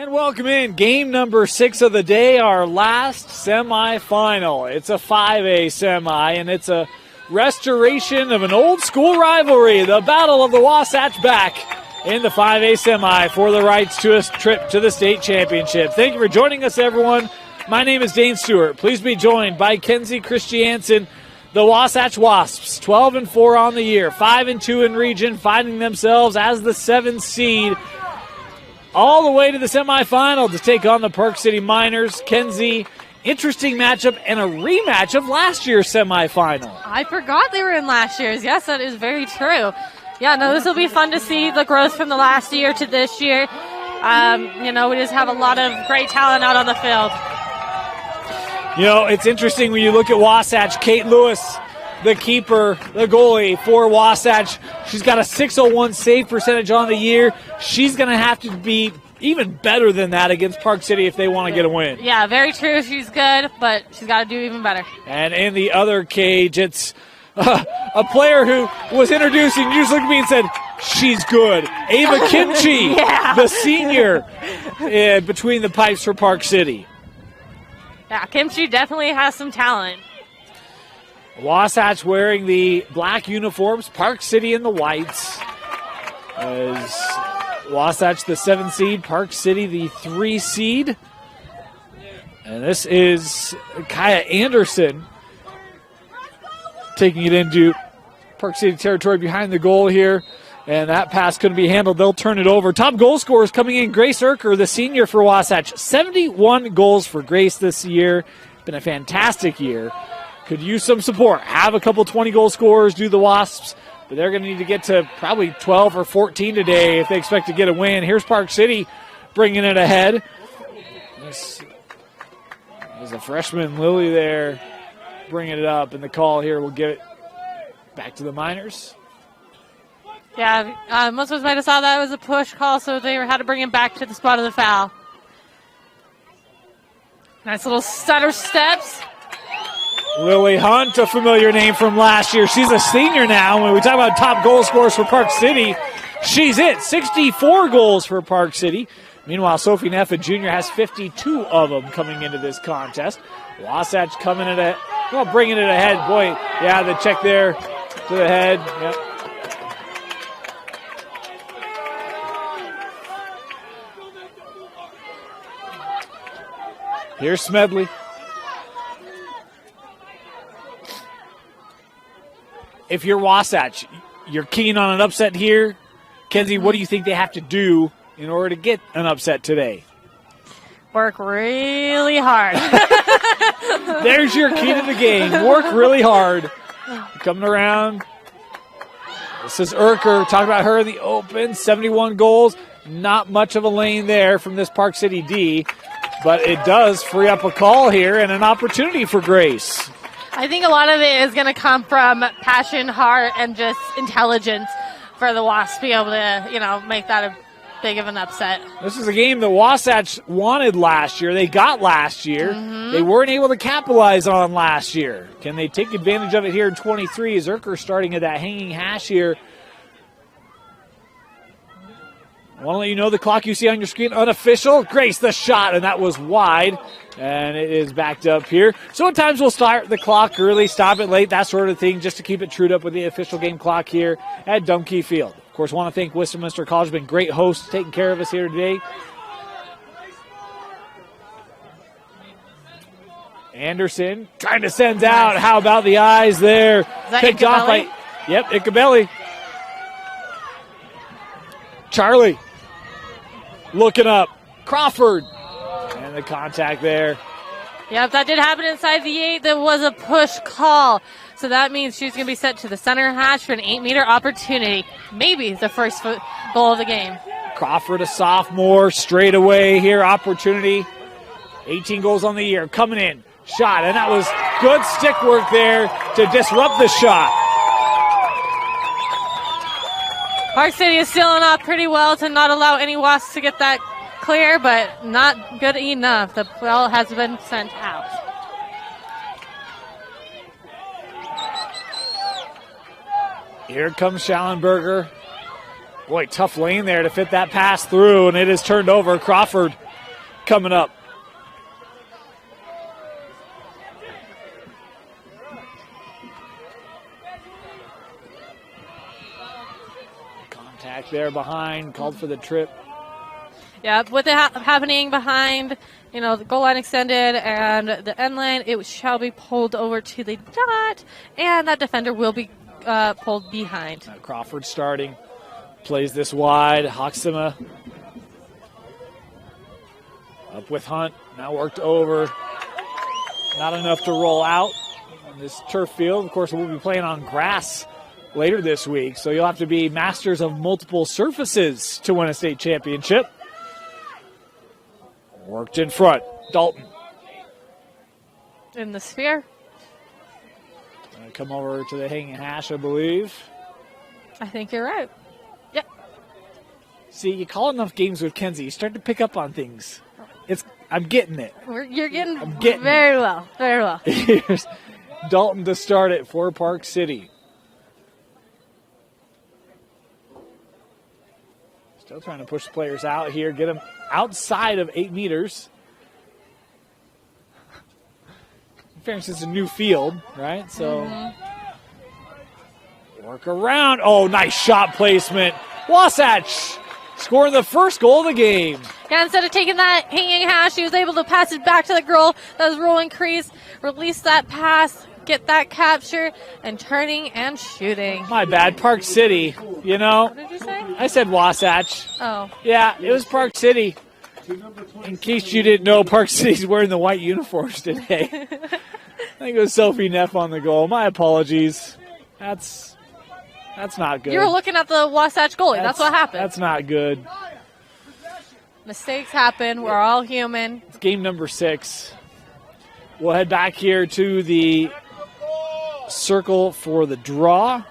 And welcome in game number 6 of the day, our last semifinal. It's a 5A semi, and it's a restoration of an old school rivalry, the Battle of the Wasatch back in the 5A semi for the rights to a trip to the state championship. Thank you for joining us, everyone. My name is Dane Stewart. Please be joined by Kenzie Christiansen. The Wasatch Wasps, 12-4 on the year, 5-2 in region, finding themselves as the 7th seed all the way to the semifinal to take on the Park City Miners. Kenzie, interesting matchup and a rematch of last year's semifinal. I forgot they were in last year's. Yes, that is very true. Yeah, no, this will be fun to see the growth from the last year to this year. We just have a lot of great talent out on the field. You know, it's interesting when you look at Wasatch. Kate Lewis, the keeper, the goalie for Wasatch, she's got a .601 save percentage on the year. She's going to have to be even better than that against Park City if they want to get a win. Yeah, very true. She's good, but she's got to do even better. And in the other cage, it's a player who was introduced and you just looked at me and said, she's good. Ava Kimchi, the senior, between the pipes for Park City. Yeah, Kimchi definitely has some talent. Wasatch wearing the black uniforms, Park City in the whites. As Wasatch the 7 seed, Park City the 3 seed. And this is Kaya Anderson taking it into Park City territory behind the goal here. And that pass couldn't be handled. They'll turn it over. Top goal scorers coming in. Grace Urker, the senior for Wasatch. 71 goals for Grace this year. Been a fantastic year. Could use some support. Have a couple 20-goal scorers, do the Wasps. But they're going to need to get to probably 12 or 14 today if they expect to get a win. Here's Park City bringing it ahead. This is a freshman, Lily, there bringing it up. And the call here will give it back to the Miners. Yeah, most of us might have saw that was a push call, so they had to bring him back to the spot of the foul. Nice little stutter steps. Lily Hunt, a familiar name from last year. She's a senior now. When we talk about top goal scorers for Park City, she's it. 64 goals for Park City. Meanwhile, Sophie Neffa Jr. has 52 of them coming into this contest. Wasatch coming in bringing it ahead. Boy, yeah, the check there to the head. Yep. Here's Smedley. If you're Wasatch, you're keen on an upset here. Kenzie, what do you think they have to do in order to get an upset today? Work really hard. There's your key to the game. Work really hard. Coming around. This is Urker. Talking about her in the open. 71 goals. Not much of a lane there from this Park City D. But it does free up a call here and an opportunity for Grace. I think a lot of it is going to come from passion, heart, and just intelligence for the Wasps to be able to, make that a big of an upset. This is a game that Wasatch wanted last year. They got last year. Mm-hmm. They weren't able to capitalize on last year. Can they take advantage of it here in 23? Is Urker starting at that hanging hash here? I want to let you know the clock you see on your screen, unofficial. Grace, the shot, and that was wide. And it is backed up here. So at times we'll start the clock early, stop it late, that sort of thing, just to keep it trued up with the official game clock here at Dumke Field. Of course, want to thank Westminster College. Been great hosts taking care of us here today. Anderson trying to send out. How about the eyes there? Picked off by, Icabelli. Charlie looking up. Crawford. And the contact there. Yep, that did happen inside the 8. There was a push call. So that means she's going to be set to the center hash for an 8-meter opportunity. Maybe the first goal of the game. Crawford, a sophomore, straight away here. Opportunity. 18 goals on the year. Coming in. Shot. And that was good stick work there to disrupt the shot. Park City is sealing off pretty well to not allow any Wasps to get that clear, but not good enough. The ball has been sent out. Here comes Schallenberger. Boy, tough lane there to fit that pass through, and it is turned over. Crawford coming up. Contact there behind, called for the trip. Yeah, with it happening behind, the goal line extended and the end line, it shall be pulled over to the dot, and that defender will be pulled behind. Crawford starting. Plays this wide. Hoxema up with Hunt. Now worked over. Not enough to roll out on this turf field. Of course, we'll be playing on grass later this week, so you'll have to be masters of multiple surfaces to win a state championship. Worked in front. Dalton. In the sphere. Gonna come over to the hanging hash, I believe. I think you're right. Yep. See, you call enough games with Kenzie, you start to pick up on things. I'm getting it. You're getting very well. Very well. Here's Dalton to start it for Park City. Still trying to push the players out here, get them outside of 8 meters. In fairness, it's a new field, right? So work around. Oh, nice shot placement. Wasatch scoring the first goal of the game. Yeah, instead of taking that hanging hash, he was able to pass it back to the girl that was rolling crease, release that pass, get that capture, and turning and shooting. My bad, Park City, What did you say? I said Wasatch. Oh. Yeah, it was Park City. In case you didn't know, Park City's wearing the white uniforms today. I think it was Sophie Neff on the goal. My apologies. That's not good. You were looking at the Wasatch goalie. That's what happened. That's not good. Mistakes happen. We're all human. It's game number 6. We'll head back here to the circle for the draw.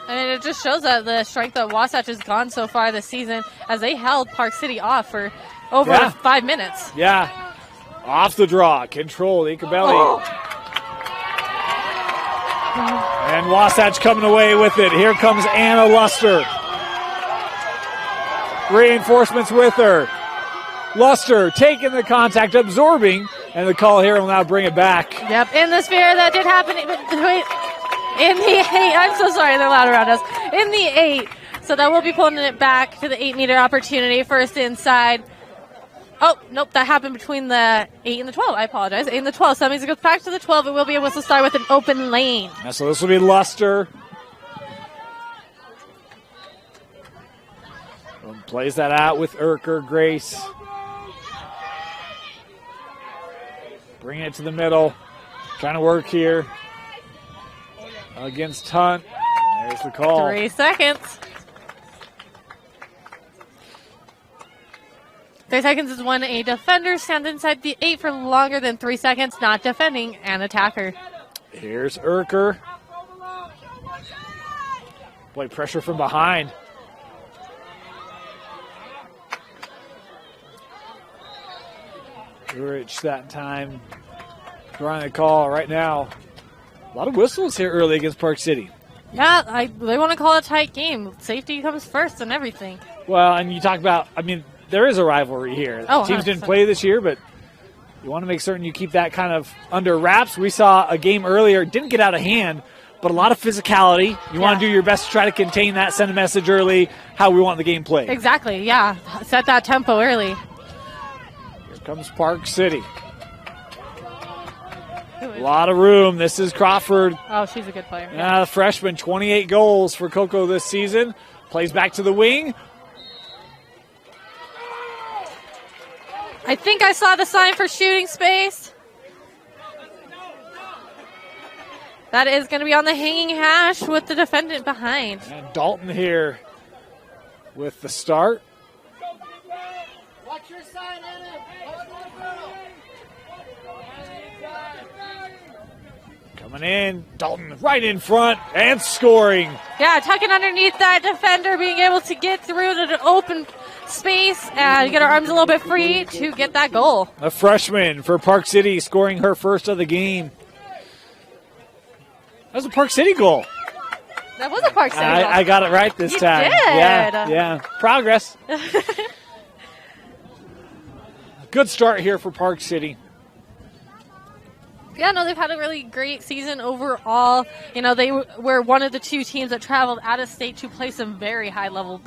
And it just shows that the strength that Wasatch has gone so far this season as they held Park City off for over 5 minutes. Yeah. Off the draw. Control. Icabelli. Oh. And Wasatch coming away with it. Here comes Anna Luster. Reinforcements with her. Luster taking the contact, absorbing, and the call here will now bring it back. Yep, in the sphere that did happen. In the 8, I'm so sorry, they're loud around us. In the 8, so that will be pulling it back to the 8-meter opportunity. First inside. Oh, nope, that happened between the 8 and the 12. I apologize. 8 and the 12. So that means it goes back to the 12. It will be able to start with an open lane. So this will be Luster. Plays that out with Urker, Grace. Bringing it to the middle. Trying to work here against Hunt. There's the call. 3 seconds. 3 seconds is when a defender stands inside the 8 for longer than 3 seconds, not defending an attacker. Here's Urker. Boy, pressure from behind. Rich that time. Drawing a call right now. A lot of whistles here early against Park City. Yeah, they want to call it a tight game. Safety comes first and everything. Well, and you talk about, there is a rivalry here. Oh, teams didn't play this year, but you want to make certain you keep that kind of under wraps. We saw a game earlier, didn't get out of hand, but a lot of physicality. You want to do your best to try to contain that, send a message early, how we want the game played. Exactly, yeah. Set that tempo early. Here comes Park City. A lot of room. This is Crawford. Oh, she's a good player. Yeah, the freshman, 28 goals for Coco this season. Plays back to the wing. I think I saw the sign for shooting space. That is going to be on the hanging hash with the defendant behind. And Dalton here with the start. Watch your sign, Anna. Coming in, Dalton right in front and scoring. Yeah, tucking underneath that defender, being able to get through to the open space and get her arms a little bit free to get that goal. A freshman for Park City scoring her first of the game. That was a Park City goal. That was a Park City goal. I got it right this time. You did. Yeah. Progress. good start here for Park City. Yeah, no, they've had a really great season overall. You know, they were one of the 2 teams that traveled out of state to play some very high-level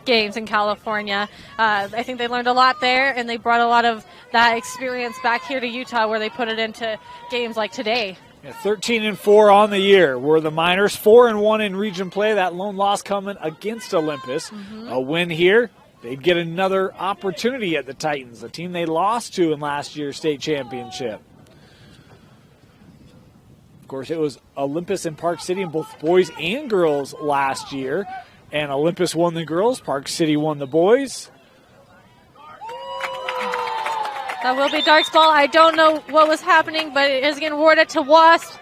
games in California. I think they learned a lot there, and they brought a lot of that experience back here to Utah, where they put it into games like today. Yeah, 13-4 on the year. Were the Miners 4-1 in region play. That lone loss coming against Olympus. A win here, they'd get another opportunity at the Titans, a team they lost to in last year's state championship. Of course, it was Olympus and Park City in both boys and girls last year. And Olympus won the girls, Park City won the boys. That will be Dark's ball. I don't know what was happening, but it is getting awarded to Wasps.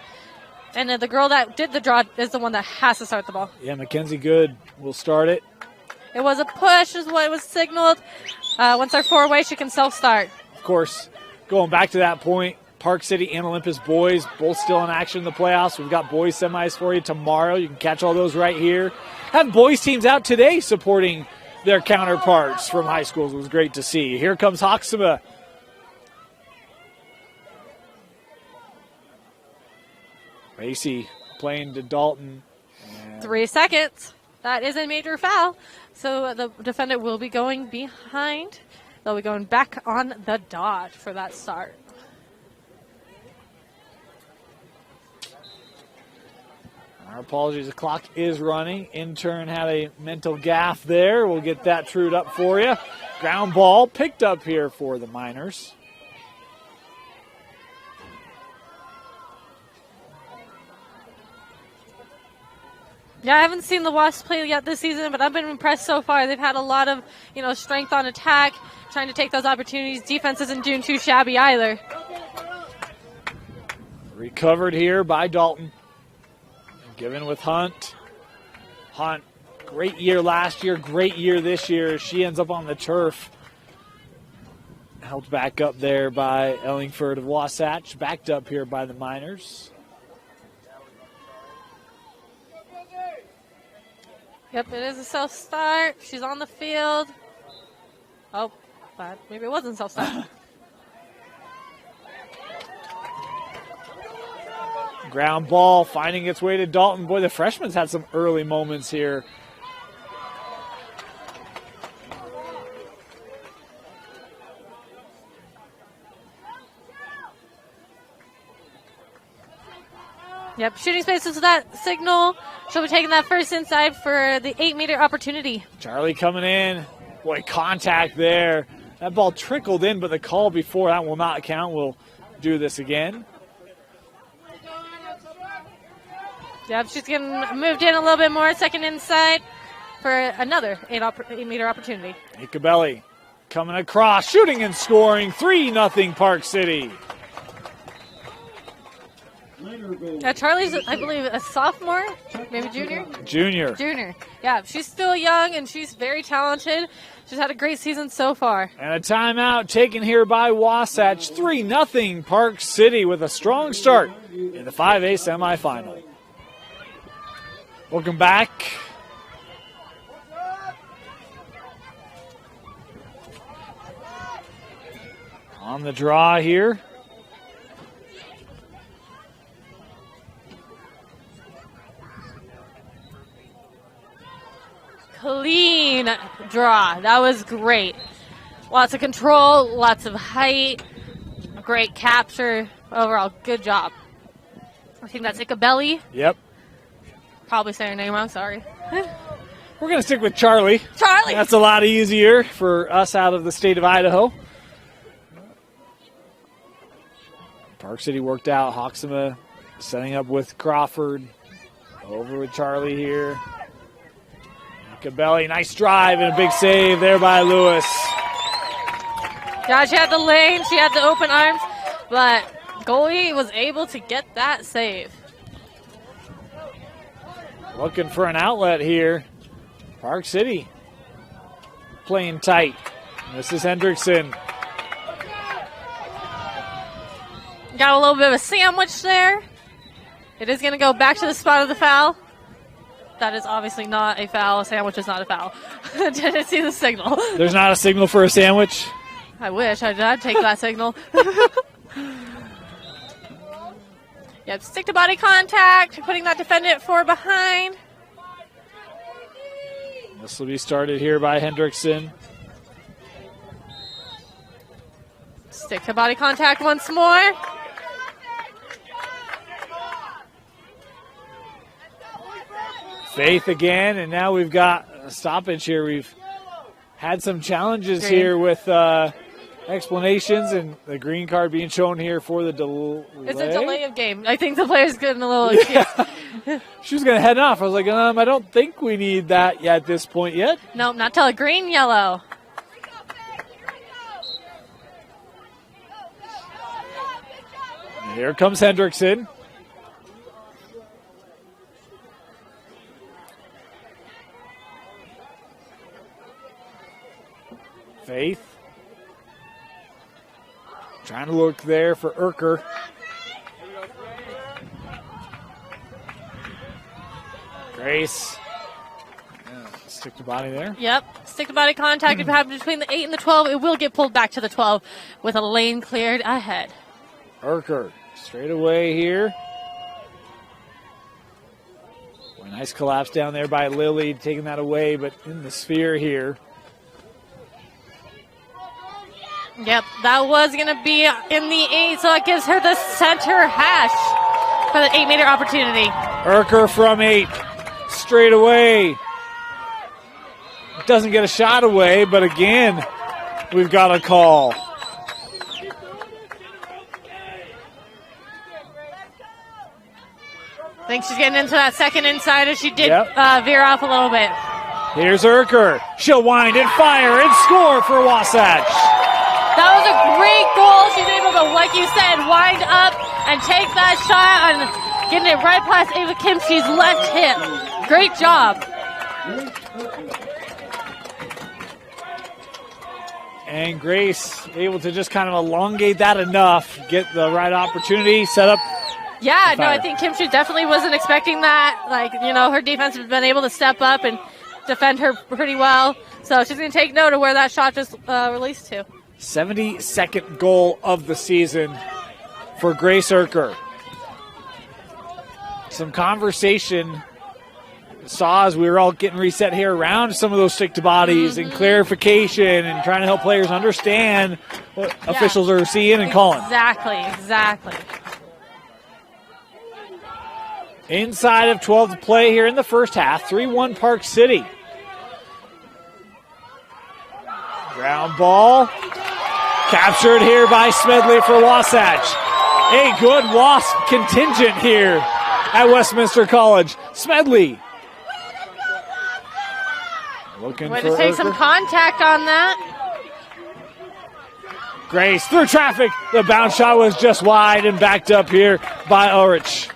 And the girl that did the draw is the one that has to start the ball. Yeah, Mackenzie Good will start it. It was a push is what was signaled. Once they're 4 away, she can self-start. Of course, going back to that point, Park City and Olympus boys both still in action in the playoffs. We've got boys semis for you tomorrow. You can catch all those right here. Having boys teams out today supporting their counterparts from high schools was great to see. Here comes Hoxima. Macy playing to Dalton. 3 seconds. That is a major foul. So the defendant will be going behind. They'll be going back on the dot for that start. Our apologies, the clock is running. Intern had a mental gaffe there. We'll get that trued up for you. Ground ball picked up here for the Miners. Yeah, I haven't seen the Wasps play yet this season, but I've been impressed so far. They've had a lot of, strength on attack, trying to take those opportunities. Defense isn't doing too shabby either. Recovered here by Dalton. Given with Hunt. Hunt, great year last year, great year this year. She ends up on the turf. Helped back up there by Ellingford of Wasatch. Backed up here by the Miners. Yep, it is a self-start. She's on the field. Oh, but maybe it wasn't self-start. Ground ball finding its way to Dalton. Boy, the freshman's had some early moments here. Yep, shooting spaces with that signal. She'll be taking that first inside for the 8-meter opportunity. Charlie coming in. Boy, contact there. That ball trickled in, but the call before that will not count. We'll do this again. Yep, she's getting moved in a little bit more. Second inside for another 8-meter opportunity. Icabelli coming across, shooting and scoring. 3-0 Park City. Yeah, Charlie's, I believe, a sophomore, maybe junior? Junior. Yeah, she's still young and she's very talented. She's had a great season so far. And a timeout taken here by Wasatch. 3-0 Park City with a strong start in the 5A semifinal. Welcome back. On the draw here. Clean draw. That was great. Lots of control, lots of height, great capture. Overall, good job. I think that's Icabelli. Yep. Probably saying her name wrong, sorry. We're going to stick with Charlie. Charlie! That's a lot easier for us out of the state of Idaho. Park City worked out. Hoxima setting up with Crawford. Over with Charlie here. Cabelli, nice drive and a big save there by Lewis. Yeah, she had the lane, she had the open arms, but goalie was able to get that save. Looking for an outlet here. Park City playing tight. This is Hendrickson. Got a little bit of a sandwich there. It is going to go back to the spot of the foul. That is obviously not a foul. A sandwich is not a foul. Didn't see the signal. There's not a signal for a sandwich? I wish I'd take that signal. Yep, stick to body contact, putting that defendant forward behind. This will be started here by Hendrickson. Stick to body contact once more. Faith again, and now we've got a stoppage here. We've had some challenges here with explanations, and the green card being shown here for the delay. It's a delay of game. I think the player's getting a little excuse. She was going to head off. I was like, I don't think we need that at this point yet. Nope, not till a green, yellow. And here comes Hendrickson. Faith. Trying to look there for Urker. Grace. Stick to body there. Yep. Stick to body contact. If it happens between the 8 and the 12, it will get pulled back to the 12 with a lane cleared ahead. Urker straight away here. Boy, nice collapse down there by Lily, taking that away, but in the sphere here. Yep, that was going to be in the 8, so it gives her the center hash for the 8-meter opportunity. Urker from 8, straight away. Doesn't get a shot away, but again, we've got a call. I think she's getting into that second inside as she did veer off a little bit. Here's Urker. She'll wind and fire and score for Wasatch. That was a great goal. She's able to, like you said, wind up and take that shot and getting it right past Ava Kimchi's left hip. Great job. And Grace able to just kind of elongate that enough, get the right opportunity, set up. Yeah, no, I think Kimchi definitely wasn't expecting that. Like, her defense has been able to step up and defend her pretty well. So she's going to take note of where that shot just released to. 72nd goal of the season for Grace Urker. Some conversation saw as we were all getting reset here around some of those stick to bodies and clarification and trying to help players understand what officials are seeing and calling. Exactly. Inside of 12 to play here in the first half, 3-1 Park City. Ground ball. Captured here by Smedley for Wasatch. A good Wasp contingent here at Westminster College. Smedley. Looking Way for to take Urker. some contact on that. Grace through traffic. The bounce shot was just wide and backed up here by Ulrich.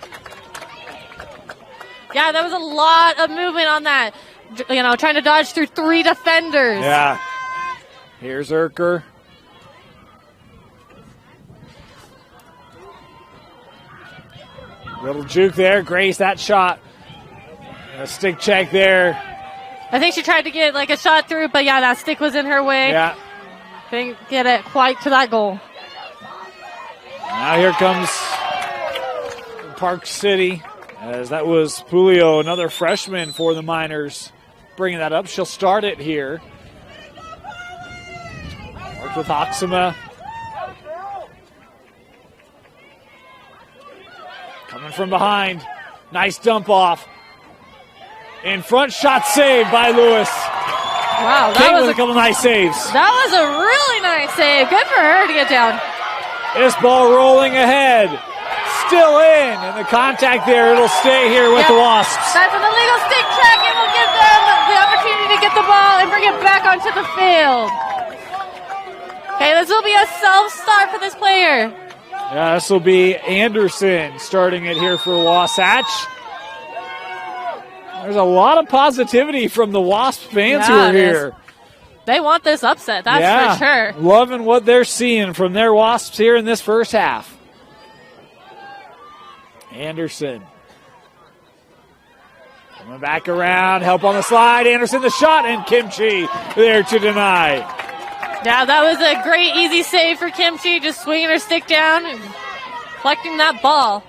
Yeah, there was a lot of movement on that. Trying to dodge through 3 defenders. Yeah. Here's Urker. Little juke there. Grace, that shot. A stick check there. I think she tried to get a shot through, but that stick was in her way. Yeah. Didn't get it quite to that goal. Now here comes Park City, as that was Pulio, another freshman for the Miners, bringing that up. She'll start it here. Worked with Oxima. Coming from behind. Nice dump off. In front, shot saved by Lewis. Wow, that was a couple nice saves. That was a really nice save. Good for her to get down. This ball rolling ahead. Still in, and the contact there, it'll stay here with the Wasps. That's an illegal stick check, and will give them the opportunity to get the ball and bring it back onto the field. Okay, this will be a self-start for this player. Yeah, this will be Anderson starting it here for Wasatch. There's a lot of positivity from the Wasp fans who are here. They want this upset, that's for sure. Loving what they're seeing from their Wasps here in this first half. Anderson. Coming back around, help on the slide. Anderson the shot, and Kimchi there to deny. Yeah, that was a great, easy save for Kimchi, just swinging her stick down and collecting that ball.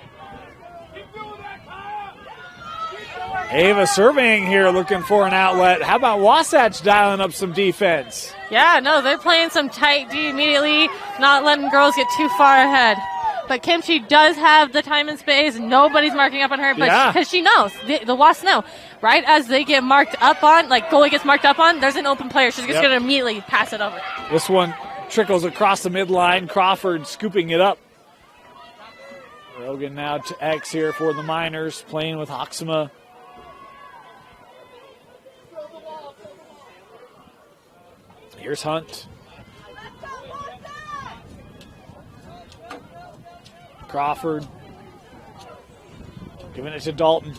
Ava surveying here, looking for an outlet. How about Wasatch dialing up some defense? Yeah, no, they're playing some tight D immediately, not letting girls get too far ahead. But Kimchi does have the time and space. Nobody's marking up on her, but because she knows, the Wasps know, right? As they get marked up on, like goalie gets marked up on, there's an open player. She's just going to immediately pass it over. This one trickles across the midline. Crawford scooping it up. Rogan now to X here for the Miners, playing with Hoxma. Here's Hunt. Crawford giving it to Dalton.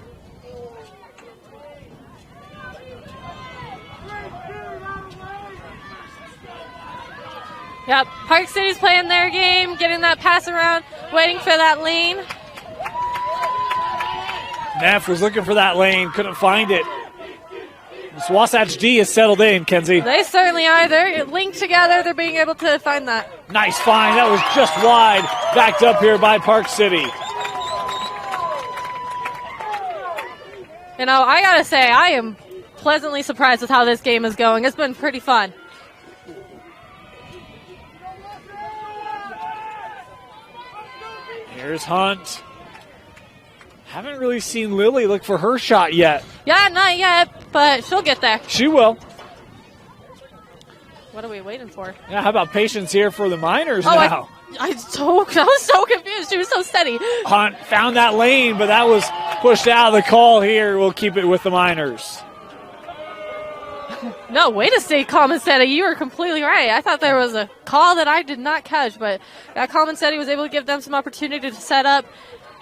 Yep, Park City's playing their game, getting that pass around, waiting for that lane. Neff was looking for that lane, couldn't find it. This Wasatch D is settled in, Kenzie. They certainly are. They're linked together. They're being able to find that. Nice find. That was just wide. Backed up here by Park City. You know, I got to say, I am pleasantly surprised with how this game is going. It's been pretty fun. Here's Hunt. Haven't really seen Lily look for her shot yet. Yeah, not yet, but she'll get there. She will. What are we waiting for? Yeah, how about patience here for the Miners now? I was so confused. She was so steady. Hunt found that lane, but that was pushed out of the call here. We'll keep it with the Miners. No, way to stay calm and steady. You were completely right. I thought there was a call that I did not catch, but calm and steady was able to give them some opportunity to set up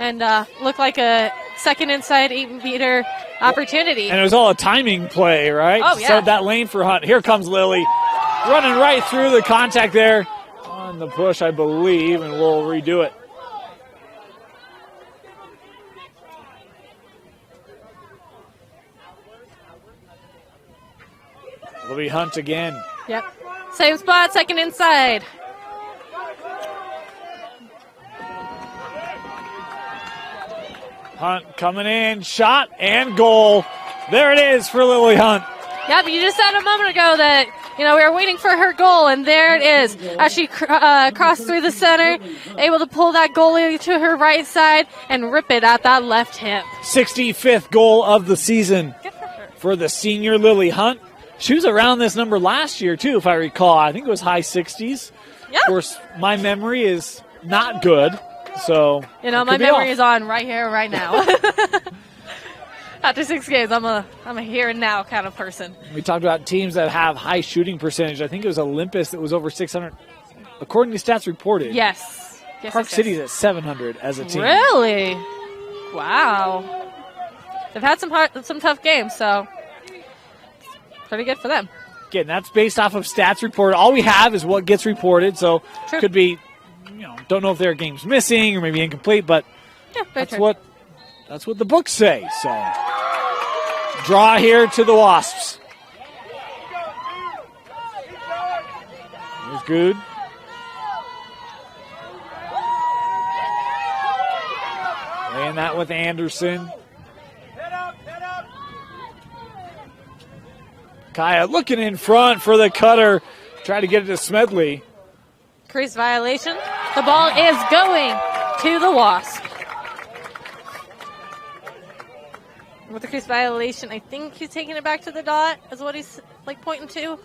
and look like a second inside 8-meter opportunity. And it was all a timing play, right? Oh, yeah. Set that lane for Hunt. Here comes Lily, running right through the contact there on the push, I believe, and we'll redo it. It'll be Hunt again. Yep. Same spot, second inside. Hunt coming in, shot and goal. There it is for Lily Hunt. Yep, you just said a moment ago that, we were waiting for her goal, and there it is. As she crossed through the center, able to pull that goalie to her right side and rip it at that left hip. 65th goal of the season for the senior Lily Hunt. She was around this number last year, too, if I recall. I think it was high 60s. Yep. Of course, my memory is not good, so my memory is on right here, right now. After 6 games, I'm a here and now kind of person. We talked about teams that have high shooting percentage. I think it was Olympus that was over 600, according to stats reported. Yes. Park City's at 700 as a team. Really? Wow. They've had some tough games, so pretty good for them. Again, that's based off of stats reported. All we have is what gets reported, so True. Could be, don't know if there are games missing or maybe incomplete, but that's what the books say. So, draw here to the Wasps. Here's Good. Laying that with Anderson. Kaya looking in front for the cutter. Try to get it to Smedley. Crease violation. The ball is going to the Wasp. With the crease violation, I think he's taking it back to the dot, is what he's pointing to.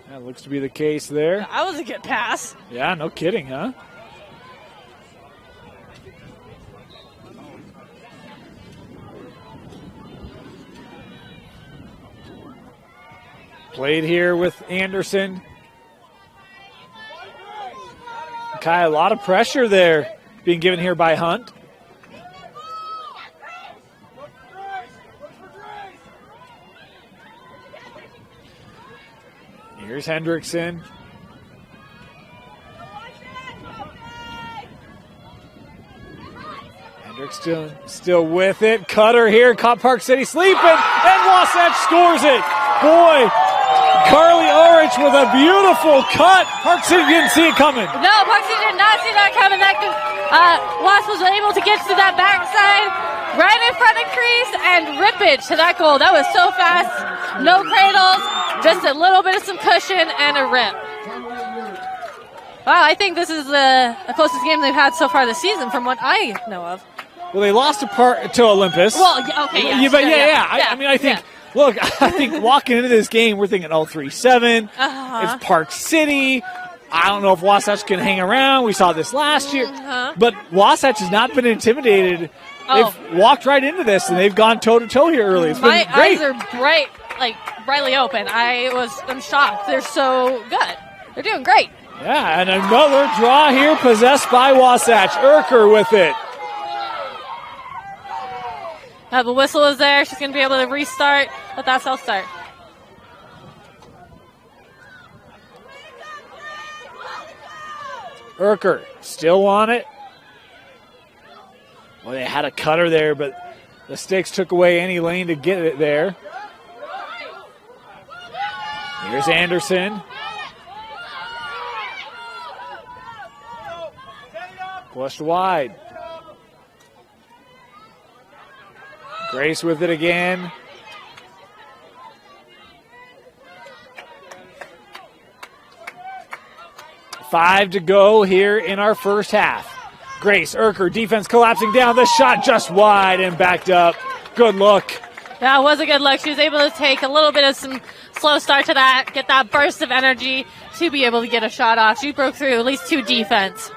That looks to be the case there. That was a good pass. Yeah, no kidding, huh? Played here with Anderson. Kai, a lot of pressure there being given here by Hunt. Here's Hendrickson. Hendrickson still with it. Cutter here, caught Park City sleeping, and Wasatch scores it. Boy, Carly Orich with a beautiful cut. Park City didn't see it coming. No, Park City did not see that coming. Wasps was able to get to that backside right in front of crease and rip it to that goal. That was so fast. No cradles, just a little bit of some cushion and a rip. Wow, I think this is the closest game they've had so far this season from what I know of. Well, they lost to Olympus. Well, okay, yeah. I think, look, I think walking into this game, we're thinking, 3-7. It's Park City. I don't know if Wasatch can hang around. We saw this last year. But Wasatch has not been intimidated. They've walked right into this, and they've gone toe-to-toe here early. It's been great. Eyes are brightly open. I'm shocked. They're so good. They're doing great. Yeah, and another draw here possessed by Wasatch. Urker with it. The whistle is there. She's going to be able to restart, but that's how start. Urker still on it. Well, they had a cutter there, but the sticks took away any lane to get it there. Here's Anderson. Pushed wide. Grace with it again. Five to go here in our first half. Grace, Urker, defense collapsing down. The shot just wide and backed up. Good look. That was a good look. She was able to take a little bit of some slow start to that, get that burst of energy to be able to get a shot off. She broke through at least 2 defense.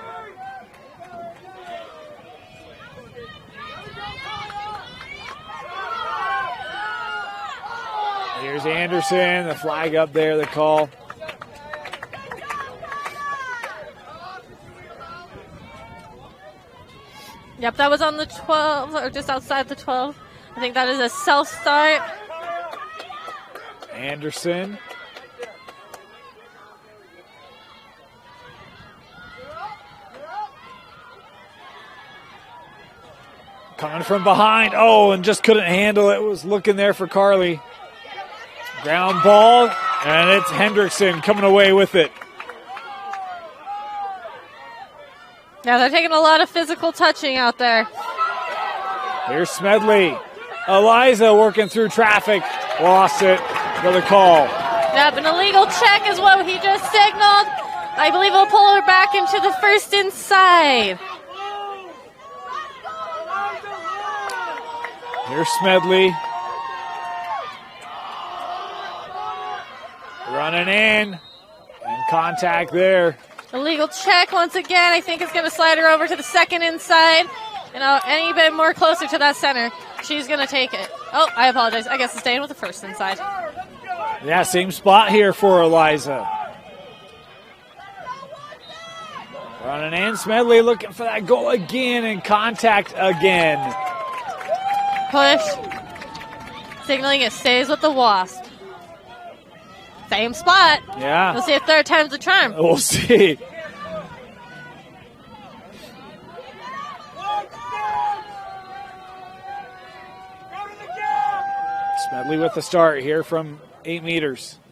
Here's Anderson, the flag up there, the call. Yep, that was on the 12, or just outside the 12. I think that is a self-start. Anderson. Coming from behind. Oh, and just couldn't handle it. Was looking there for Carly. Ground ball, and it's Hendrickson coming away with it. Yeah, they're taking a lot of physical touching out there. Here's Smedley. Eliza working through traffic. Lost it for the call. Yep, an illegal check is what he just signaled. I believe he'll pull her back into the first inside. Here's Smedley. Running in. And contact there. Illegal check once again. I think it's going to slide her over to the second inside. Any bit more closer to that center, she's going to take it. Oh, I apologize. I guess it's staying with the first inside. Yeah, same spot here for Eliza. Running in, Smedley looking for that goal again and contact again. Push. Signaling it stays with the Wasp. Same spot. Yeah. We'll see if third time's the charm. We'll see. Smedley with the start here from 8 meters.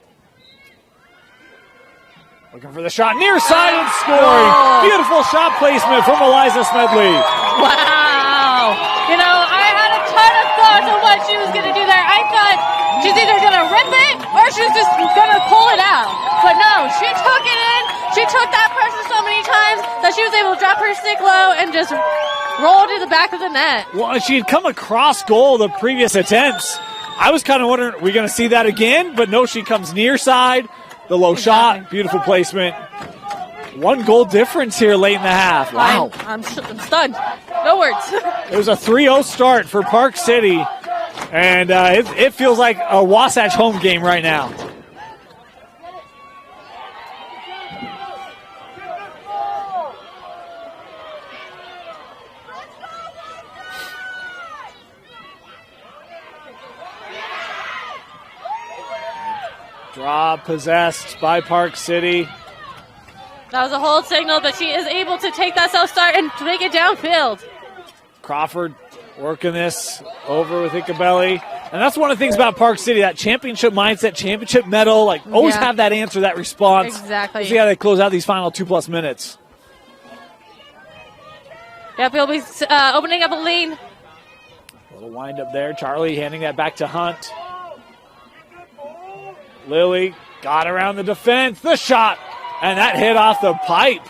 Looking for the shot near side and scoring. Oh. Beautiful shot placement from Eliza Smedley. Wow. I had a ton of thoughts on what she was going to do there. I thought she's either going to rip it or she's just going to pull it out. But no, she took it in. She took that pressure so many times that she was able to drop her stick low and just roll to the back of the net. Well, she had come across goal the previous attempts. I was kind of wondering, are we going to see that again? But no, she comes near side, the low shot, beautiful placement. 1 goal difference here late in the half. Wow. I'm stunned. No words. It was a 3-0 start for Park City, and it feels like a Wasatch home game right now. Draw possessed by Park City. That was a hold signal, but she is able to take that self-start and make it downfield. Crawford working this over with Icabelli. And that's one of the things about Park City, that championship mindset, championship medal, like always have that answer, that response. Exactly. We'll see how they close out these final 2+ minutes. Yep, he'll be opening up a lane. A little wind up there. Charlie handing that back to Hunt. Lily got around the defense. The shot. And that hit off the pipe.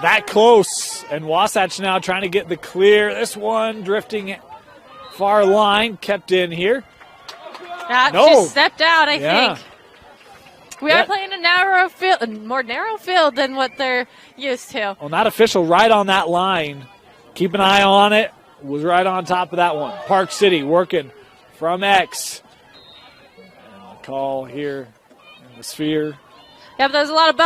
That close. And Wasatch now trying to get the clear. This one drifting far line. Kept in here. Just stepped out, I think. We are playing a narrow field, a more narrow field than what they're used to. Well, not official, right on that line. Keep an eye on it. Was right on top of that one. Park City working from X. And the call here in the sphere. Yeah, but there's a lot of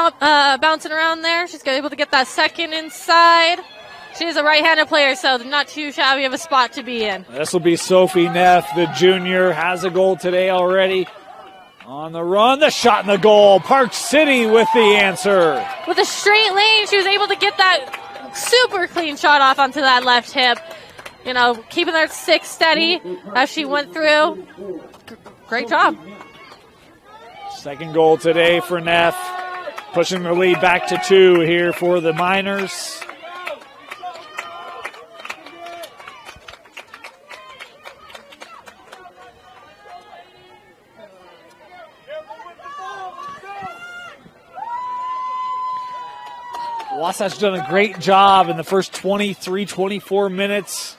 bouncing around there. She's able to get that second inside. She's a right-handed player, so not too shabby of a spot to be in. This will be Sophie Neff, the junior, has a goal today already. On the run, the shot and the goal. Park City with the answer. With a straight lane, she was able to get that super clean shot off onto that left hip. You know, keeping that stick steady as she went through. Great job. Second goal today for Neff. Pushing the lead back to 2 here for the Miners. Wasatch done a great job in the first 23, 24 minutes.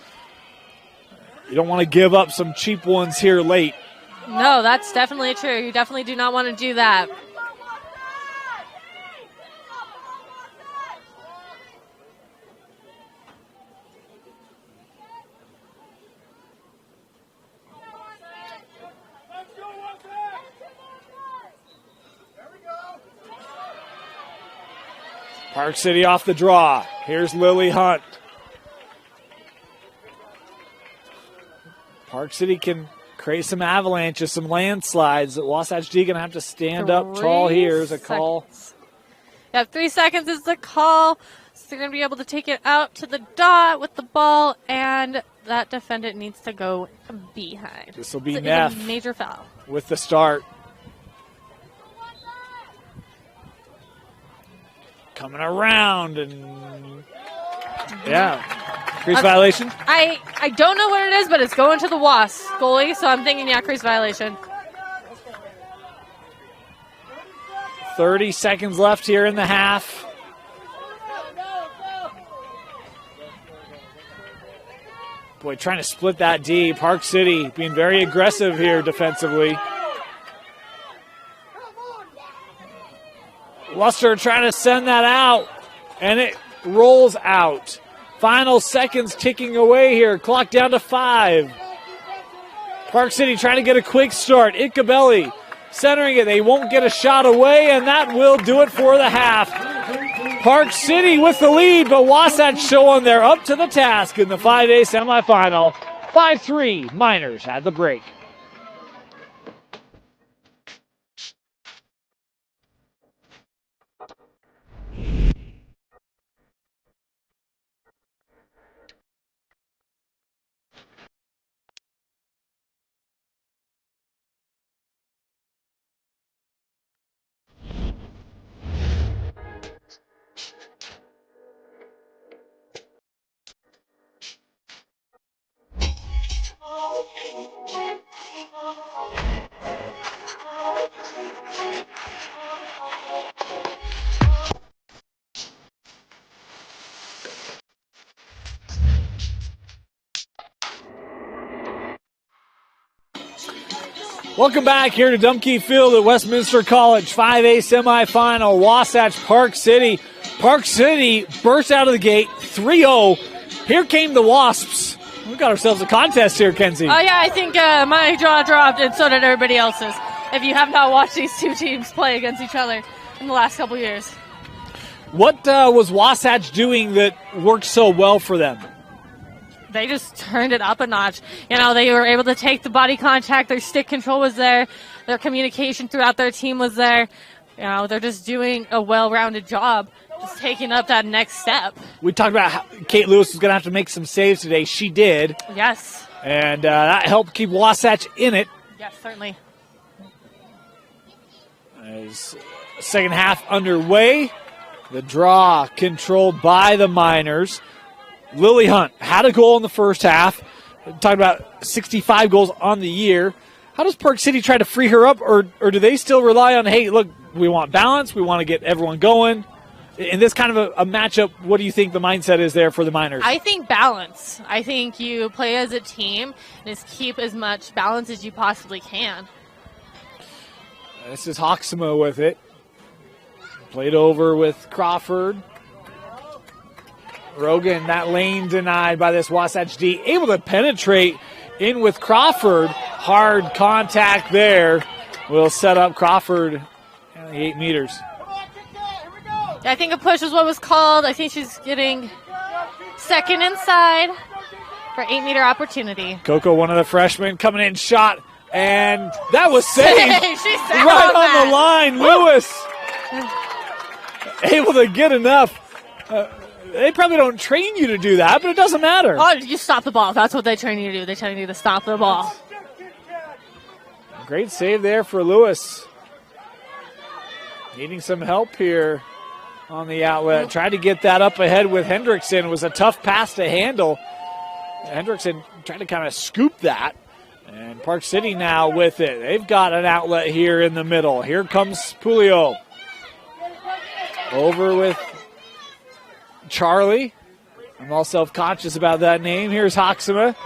You don't want to give up some cheap ones here late. No, that's definitely true. You definitely do not want to do that. Park City off the draw. Here's Lily Hunt. Park City can create some avalanches, some landslides. Wasatch D going to have to stand up tall here. Is a call. Yeah, 3 seconds is the call. So they're going to be able to take it out to the dot with the ball, and that defendant needs to go behind. This will be It's Neff a major foul. with the start. Coming around and crease violation. I don't know what it is, but it's going to the Wasps goalie, so I'm thinking, crease violation. 30 seconds left here in the half. Boy, trying to split that D. Park City being very aggressive here defensively. Luster trying to send that out, and it rolls out. Final seconds ticking away here. Clock down to 5. Park City trying to get a quick start. Itkabelli centering it. They won't get a shot away, and that will do it for the half. Park City with the lead, but Wasatch showing they're up to the task in the 5A semifinal. 5-3 Miners at the break. Welcome back here to Dumke Field at Westminster College. 5A semifinal, Wasatch Park City. Park City burst out of the gate, 3-0. Here came the Wasps. We got ourselves a contest here, Kenzie. Oh, yeah, I think my jaw dropped, and so did everybody else's. If you have not watched these two teams play against each other in the last couple years. What was Wasatch doing that worked so well for them? They just turned it up a notch. You know, they were able to take the body contact. Their stick control was there. Their communication throughout their team was there. You know, they're just doing a well-rounded job, just taking up that next step. We talked about how Kate Lewis was going to have to make some saves today. She did. Yes. And that helped keep Wasatch in it. Yes, certainly. As second half underway, the draw controlled by the Miners. Lily Hunt had a goal in the first half. Talking about 65 goals on the year. How does Park City try to free her up, or do they still rely on, hey, look, we want balance, we want to get everyone going? In this kind of a matchup, what do you think the mindset is there for the Miners? I think balance. I think you play as a team and just keep as much balance as you possibly can. This is Hoxma with it. Played over with Crawford. Rogan, that lane denied by this Wasatch D. Able to penetrate in with Crawford. Hard contact there. Will set up Crawford at the 8 meters. I think a push is what was called. I think she's getting second inside for 8-meter opportunity. Coco, one of the freshmen, coming in, shot, and that was saved. She said right on the line. Lewis able to get enough. They probably don't train you to do that, but it doesn't matter. Oh, you stop the ball. That's what they train you to do. They train you to stop the ball. Great save there for Lewis. Needing some help here on the outlet. Tried to get that up ahead with Hendrickson. It was a tough pass to handle. Hendrickson tried to kind of scoop that. And Park City now with it. They've got an outlet here in the middle. Here comes Pulio. Over with Charlie. I'm all self-conscious about that name. Here's Hoxma.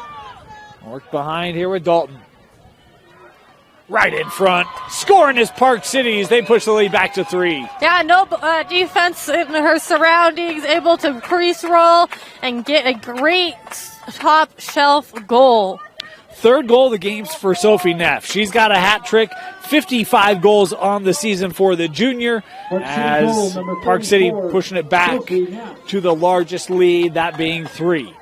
Work behind here with Dalton. Right in front. Scoring is Park City as they push the lead back to 3. Yeah, no defense in her surroundings. Able to crease roll and get a great top shelf goal. Third goal of the game for Sophie Neff. She's got a hat trick. 55 goals on the season for the junior as Park City pushing it back to the largest lead, that being 3.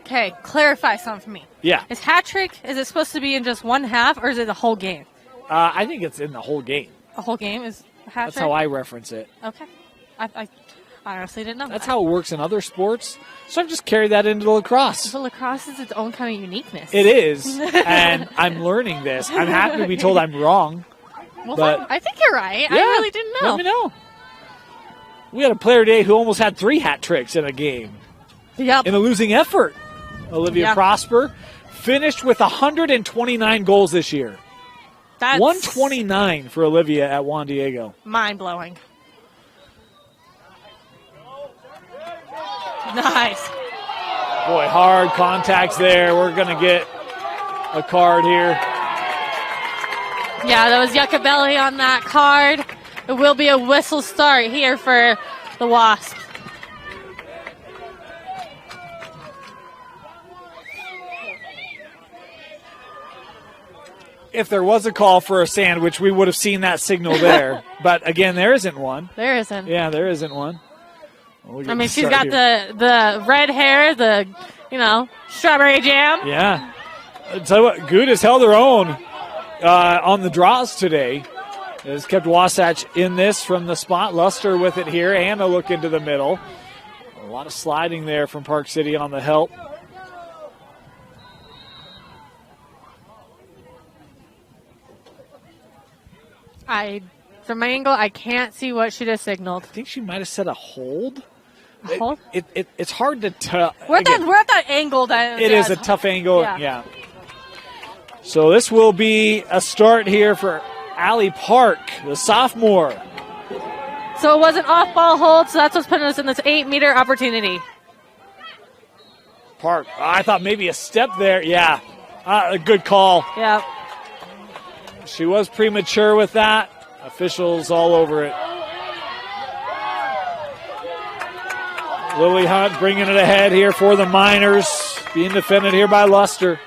Okay, clarify something for me. Yeah. Is hat trick, is it supposed to be in just one half or is it the whole game? I think it's in the whole game. The whole game is hat That's trick? how I reference it. Okay. I honestly didn't know That's that. how it works in other sports. So I've just carried that into lacrosse. So lacrosse is its own kind of uniqueness. It is, and I'm learning this. I'm happy to be told I'm wrong. Well, but I think you're right. I really didn't know. Let me know. We had a player today who almost had 3 hat tricks in a game. Yep. In a losing effort. Olivia Prosper finished with 129 goals this year. That's 129 for Olivia at Juan Diego. mind-blowing. Nice. Boy, hard contacts there. We're going to get a card here. Yeah, that was Yuccabelli on that card. It will be a whistle start here for the Wasps. If there was a call for a sandwich, we would have seen that signal there. But, again, there isn't one. There isn't. Yeah, there isn't one. I mean, she's got the red hair, the, strawberry jam. Yeah. I'll tell you what, Good has held her own on the draws today. Has kept Wasatch in this from the spot. Luster with it here. Anna look into the middle. A lot of sliding there from Park City on the help. From my angle, I can't see what she just signaled. I think she might have said a hold. A hold? It's hard to tell. We're at that angle. It is a tough angle. Yeah. So this will be a start here for Allie Park, the sophomore. So it was an off-ball hold, so that's what's putting us in this 8-meter opportunity. Park, I thought maybe a step there. Yeah, a good call. Yeah. She was premature with that. Officials all over it. Lily Hunt bringing it ahead here for the Miners. Being defended here by Luster.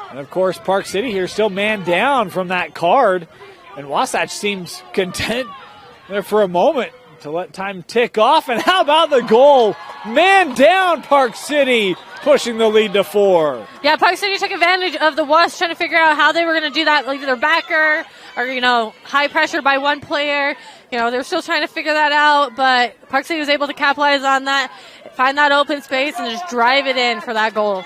And, of course, Park City here still man down from that card. And Wasatch seems content there for a moment to let time tick off. And how about the goal? Man down, Park City. pushing the lead to 4. Yeah, Park City took advantage of the Wasps trying to figure out how they were going to do that, like either backer or, high pressure by one player. They were still trying to figure that out, but Park City was able to capitalize on that, find that open space, and just drive it in for that goal.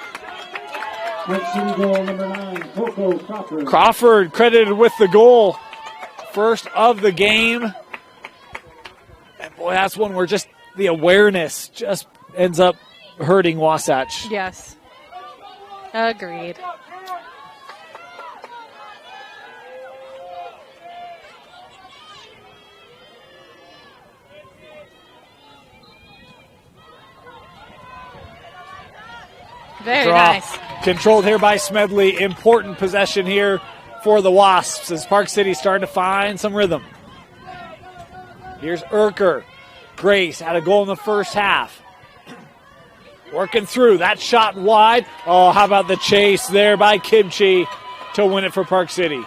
Goal number 9, Coco Crawford. Crawford credited with the goal. First of the game. And boy, that's one where just the awareness just ends up hurting Wasatch. Yes. Agreed. Very nice. Controlled here by Smedley. Important possession here for the Wasps as Park City started to find some rhythm. Here's Urker. Grace had a goal in the first half. Working through. That shot wide. Oh, how about the chase there by Kimchi to win it for Park City.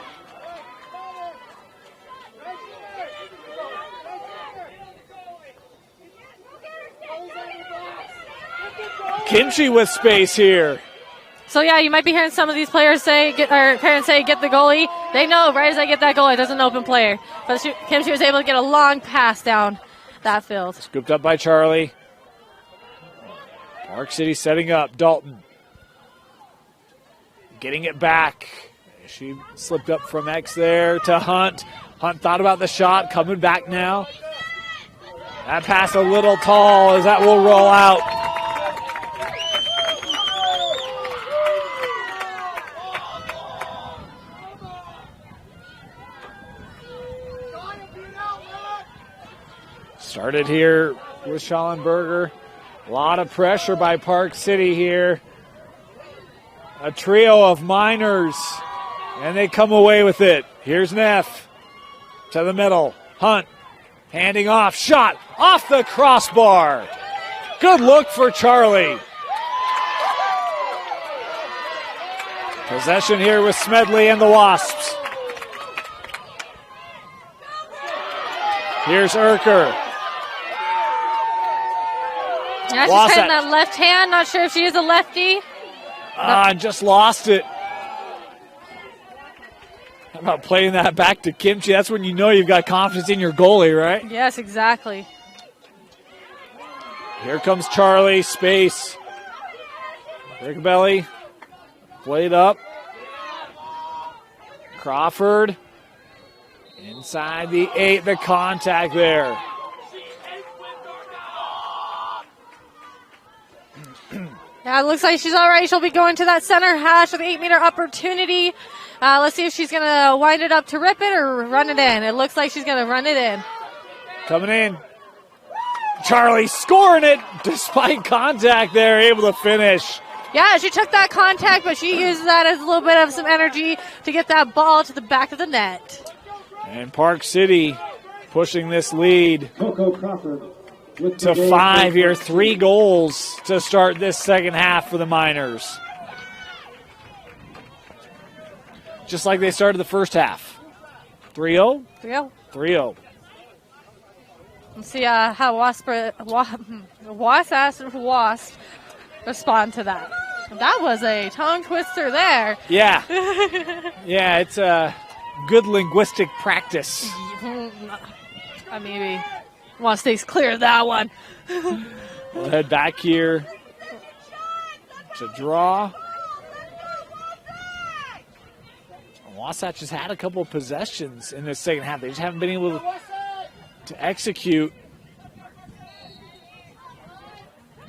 Kimchi with space here. So, yeah, you might be hearing some of these players say, parents say, get the goalie. They know right as I get that goalie, there's an open player. But Kimchi was able to get a long pass down that field. Scooped up by Charlie. Park City setting up. Dalton getting it back. She slipped up from X there to Hunt. Hunt thought about the shot, coming back now. That pass a little tall as that will roll out. Started here with Schallenberger. A lot of pressure by Park City here. A trio of minors, and they come away with it. Here's Neff to the middle. Hunt handing off. Shot off the crossbar. Good look for Charlie. Possession here with Smedley and the Wasps. Here's Urker. Yeah, she's hitting that left hand. Not sure if she is a lefty. Just lost it. How about playing that back to Kimchi? That's when you know you've got confidence in your goalie, right? Yes, exactly. Here comes Charlie. Space. Rickbelly. Played up. Crawford. Inside the 8. The contact there. Yeah, it looks like she's all right. She'll be going to that center hash with the 8-meter opportunity. Let's see if she's going to wind it up to rip it or run it in. It looks like she's going to run it in. Coming in. Charlie scoring it despite contact there, able to finish. Yeah, she took that contact, but she used that as a little bit of some energy to get that ball to the back of the net. And Park City pushing this lead Coco Crawford to 5 here. 3 goals to start this second half for the Miners. Just like they started the first half. 3-0? 3-0. 3-0. Let's see how Wasp respond to that. That was a tongue twister there. Yeah. Yeah, it's a good linguistic practice. I maybe want to stay clear of that one. We'll head back here to draw. Wasatch has had a couple of possessions in this second half. They just haven't been able to execute.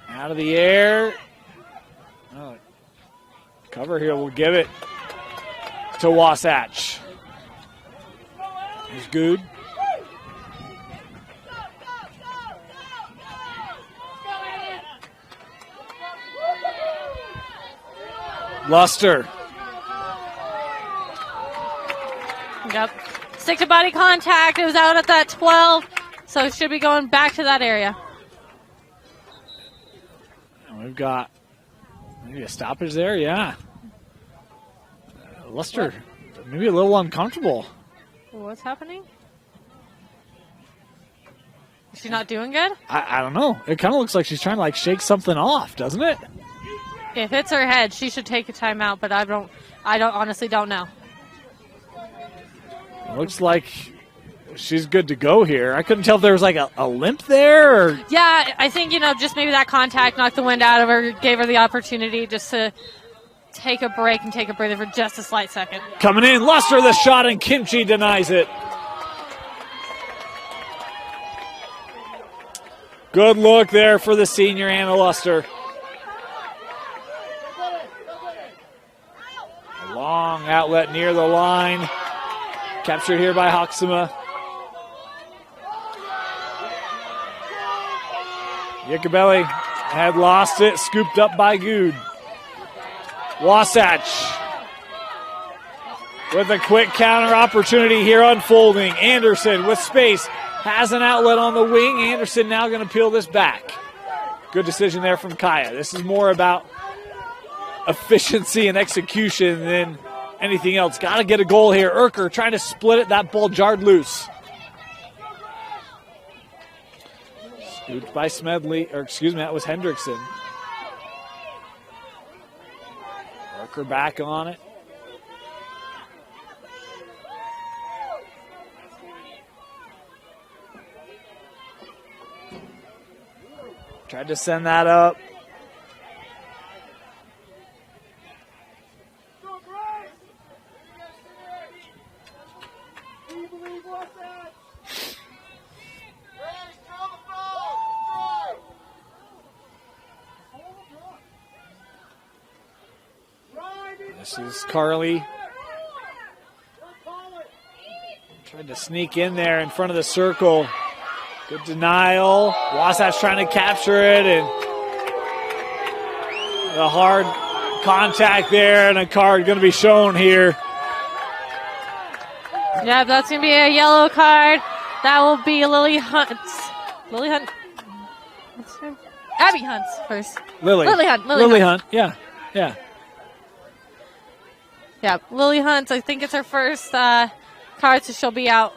Out of the air. Oh, cover here will give it to Wasatch. Here's Good. Luster. Yep. Stick to body contact. It was out at that 12, so it should be going back to that area. We've got maybe a stoppage there, yeah. Luster, maybe a little uncomfortable. What's happening? Is she not doing good? I don't know. It kind of looks like she's trying to shake something off, doesn't it? If it's her head, she should take a timeout, but I honestly don't know. Looks like she's good to go here. I couldn't tell if there was like a limp there. Or... Yeah, I think, just maybe that contact knocked the wind out of her, gave her the opportunity just to take a break and take a breather for just a slight second. Coming in, Luster the shot, and Kimchi denies it. Good look there for the senior Anna Luster. A long outlet near the line. Captured here by Hoxema. Yacobelli had lost it, scooped up by Good. Wasatch with a quick counter opportunity here unfolding. Anderson with space, has an outlet on the wing. Anderson now going to peel this back. Good decision there from Kaya. This is more about efficiency and execution than anything else. Got to get a goal here. Urker trying to split it. That ball jarred loose. Scooped by Smedley, or excuse me, that was Hendrickson. Urker back on it. Tried to send that up. This is Carly. Tried to sneak in there in front of the circle. Good denial. Wasatch trying to capture it, and a hard contact there, and a card going to be shown here. Yeah, that's going to be a yellow card. That will be Lily Hunt. Lily Hunt. What's her name? Abby Hunt's first. Lily Hunt. Lily Hunt. Yeah. Yeah, Lily Hunt, I think it's her first card, so she'll be out.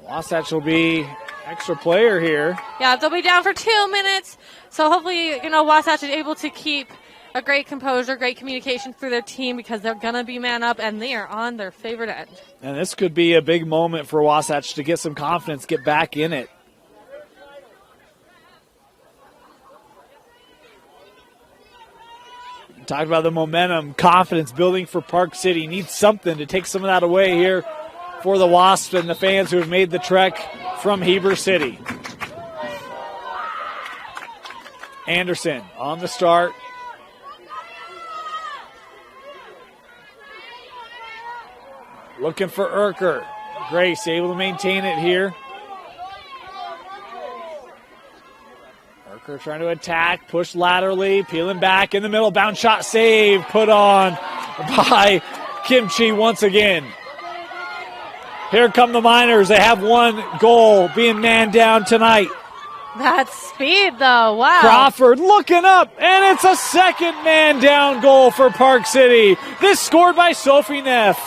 Wasatch will be extra player here. Yeah, they'll be down for 2 minutes. So hopefully, Wasatch is able to keep a great composure, great communication through their team, because they're going to be man up and they are on their favorite end. And this could be a big moment for Wasatch to get some confidence, get back in it. Talked about the momentum, confidence building for Park City. Needs something to take some of that away here for the Wasps and the fans who have made the trek from Heber City. Anderson on the start. Looking for Urker. Grace able to maintain it here. Urker trying to attack, push laterally, peeling back in the middle. Bounce shot save put on by Kimchi once again. Here come the Miners. They have one goal being man down tonight. That's speed, though. Wow. Crawford looking up, and it's a second man down goal for Park City. This scored by Sophie Neff.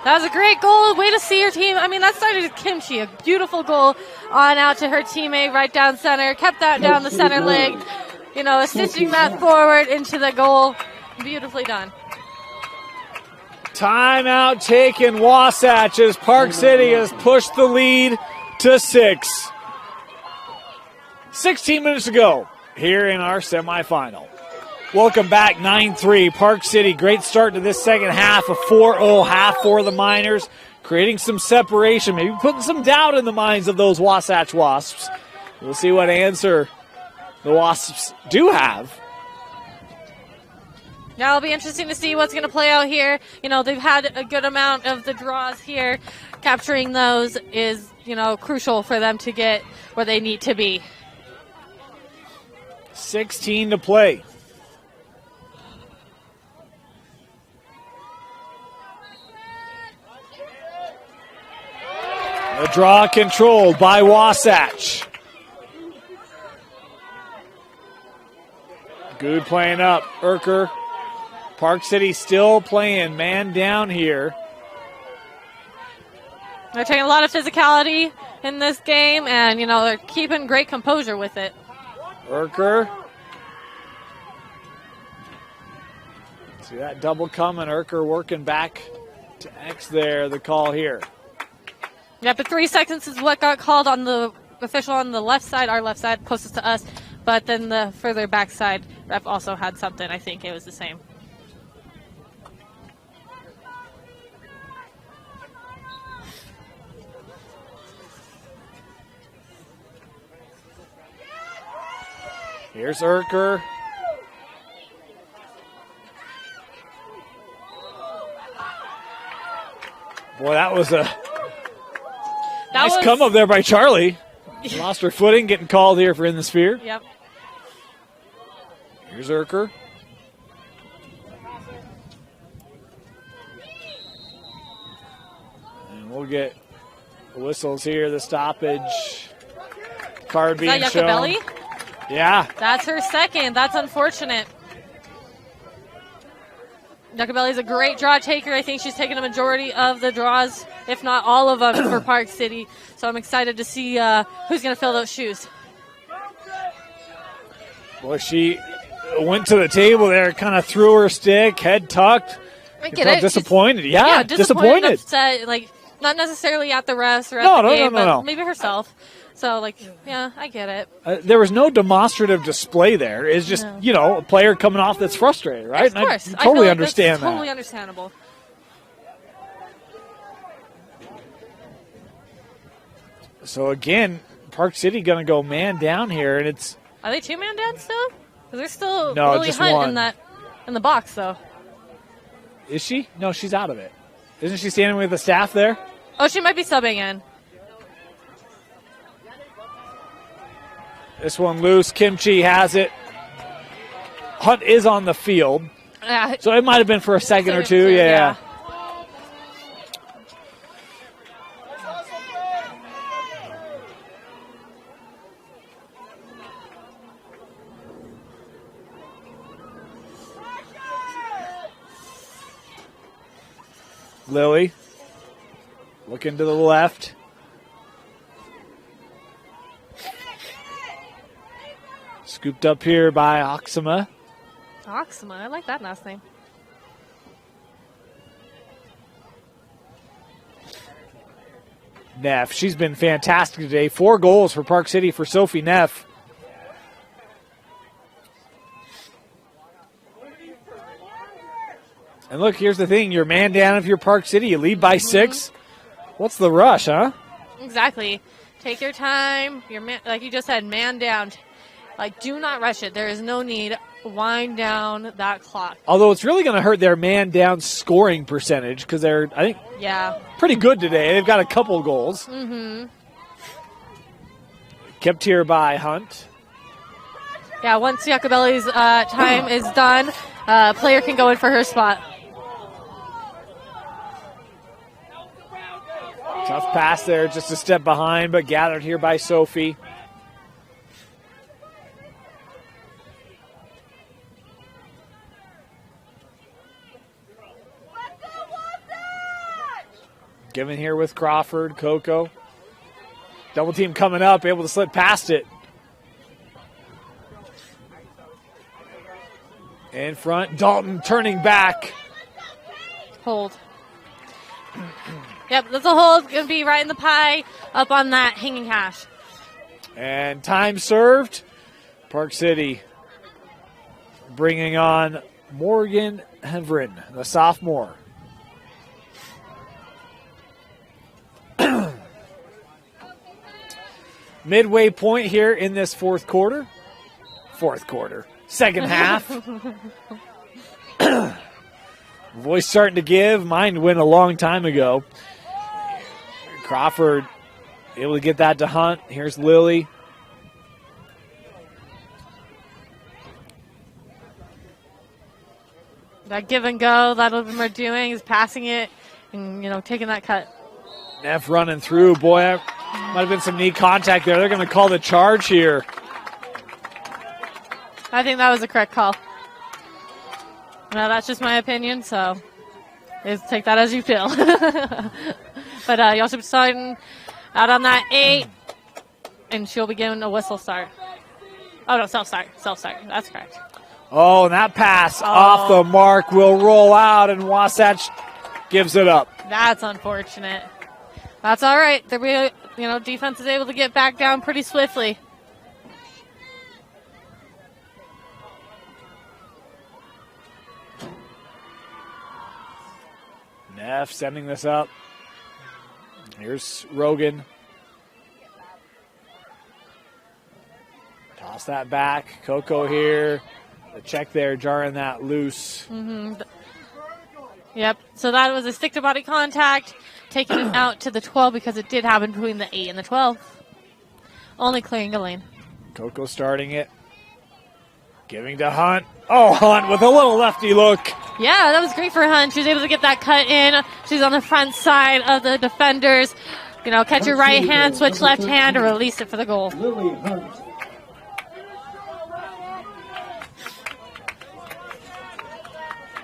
That was a great goal. Way to see your team. I mean, that started with Kimchi. A beautiful goal on out to her teammate right down center. Kept that down the center leg. Stitching that forward into the goal. Beautifully done. Timeout taken, Wasatch, as Park City has pushed the lead to 6. 16 minutes to go here in our semifinal. Welcome back, 9-3. Park City, great start to this second half. A 4-0 half for the Miners, creating some separation, maybe putting some doubt in the minds of those Wasatch Wasps. We'll see what answer the Wasps do have. Yeah, it'll be interesting to see what's going to play out here. They've had a good amount of the draws here. Capturing those is, crucial for them to get where they need to be. 16 to play. The draw controlled by Wasatch. Good playing up. Urker. Park City still playing man down here. They're taking a lot of physicality in this game, and, they're keeping great composure with it. Urker. See that double coming. Urker working back to X there, the call here. Yeah, but 3 seconds is what got called on the official on the left side, our left side, closest to us. But then the further backside ref also had something. I think it was the same. Here's Urker. Boy, that was a nice come up there by Charlie. Lost her footing, getting called here for in the sphere. Yep. Here's Urker. And we'll get the whistles here, the stoppage. Card being shown. Yuccabelli? Yeah. That's her second. That's unfortunate. Yuccabelli's a great draw taker. I think she's taken a majority of the draws, if not all of them, for Park City. So I'm excited to see who's going to fill those shoes. Boy, she went to the table there, kind of threw her stick, head tucked. I get it. Disappointed. Yeah, disappointed. Upset, not necessarily at the refs or at the game, but maybe herself. So, yeah, I get it. There was no demonstrative display there. It's just, a player coming off that's frustrated, right? Of course. I totally understand that. Totally understandable. So, again, Park City going to go man down here, and it's... Are they 2-man down still? Because there's still no, Lily just Hunt one. in the box, though. Is she? No, she's out of it. Isn't she standing with the staff there? Oh, she might be subbing in. This one loose. Kimchi has it. Hunt is on the field. So it might have been for a second or two. Yeah. Lily looking to the left. Scooped up here by Oxima. Oxima, I like that last name. Neff, she's been fantastic today. 4 goals for Park City for Sophie Neff. And look, here's the thing. You're man down if you're Park City. You lead by 6. What's the rush, huh? Exactly. Take your time. You're like you just said, man down. Do not rush it. There is no need. Wind down that clock. Although it's really going to hurt their man down scoring percentage because they're, I think, pretty good today. They've got a couple goals. Mm-hmm. Kept here by Hunt. Yeah, once Yuccabelli's time is done, player can go in for her spot. Tough pass there, just a step behind, but gathered here by Sophie. Given here with Crawford, Coco. Double team coming up, able to slip past it. In front, Dalton turning back. Hold. Yep, that's a hold. Going to be right in the pie up on that hanging hash. And time served. Park City bringing on Morgan Hevrin, the sophomore. Midway point here in this fourth quarter. Second half. Voice starting to give. Mine went a long time ago. Crawford able to get that to Hunt. Here's Lily. That give and go that we're doing is passing it and, taking that cut. Neff running through. Boy, might have been some knee contact there. They're going to call the charge here. I think that was the correct call. Now, that's just my opinion, so take that as you feel. But you also starting Out on that 8. And she'll be given a whistle start. Oh, no, self-start. Self-start. That's correct. Oh, and that pass off the mark will roll out, and Wasatch gives it up. That's unfortunate. That's all right. Defense is able to get back down pretty swiftly. Neff sending this up. Here's Rogan. Toss that back. Coco here. The check there, jarring that loose. Yep. So that was a stick-to-body contact, taking it out to the 12 because it did happen between the 8 and the 12. Only clearing a lane. Coco starting it. Giving to Hunt. Oh, Hunt with a little lefty look. Yeah, that was great for Hunt. She was able to get that cut in. She's on the front side of the defenders. Catch your right hand, switch left hand, or release it for the goal. Lily Hunt.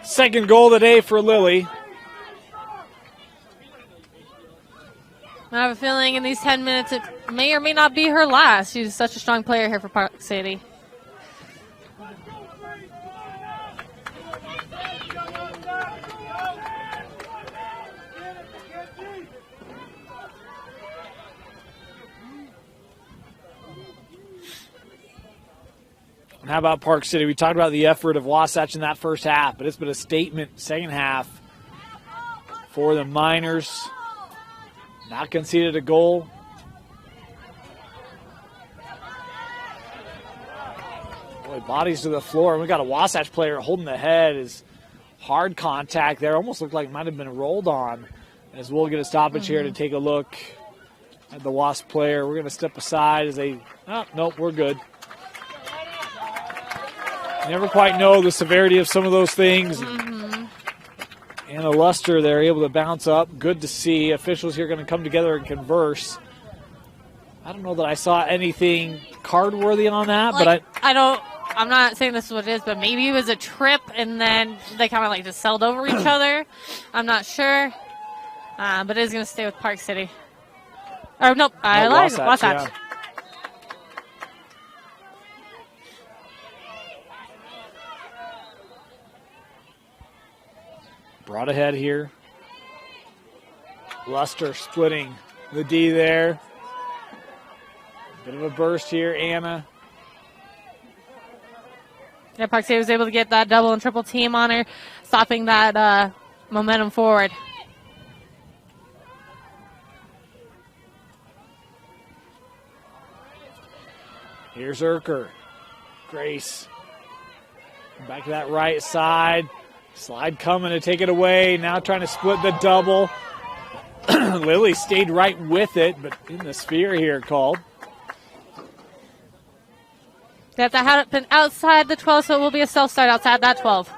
Second goal of the day for Lily. I have a feeling in these 10 minutes it may or may not be her last. She's such a strong player here for Park City. And how about Park City? We talked about the effort of Wasatch in that first half, but it's been a statement second half for the Miners. Not conceded a goal. Boy, bodies to the floor. We got a Wasatch player holding the head. Is hard contact there. Almost looked like it might have been rolled on. As we'll get a stoppage here to take a look at the Wasp player. We're going to step aside as they. Oh, nope, we're good. You never quite know the severity of some of those things. And the luster, they're able to bounce up. Good to see. Officials here going to come together and converse. I don't know that I saw anything card-worthy on that, but I'm not saying this is what it is, but maybe it was a trip and then they kind of just sailed over each other. I'm not sure. But it is going to stay with Park City. Or nope, I lied. Wasatch. Yeah. Brought ahead here. Luster splitting the D there. Bit of a burst here, Anna. Yeah, Park City was able to get that double and triple team on her, stopping that momentum forward. Here's Urker. Grace. Back to that right side. Slide coming to take it away. Now trying to split the double. Lily stayed right with it, but in the sphere here called. That had been outside the 12, so it will be a self-start outside that 12.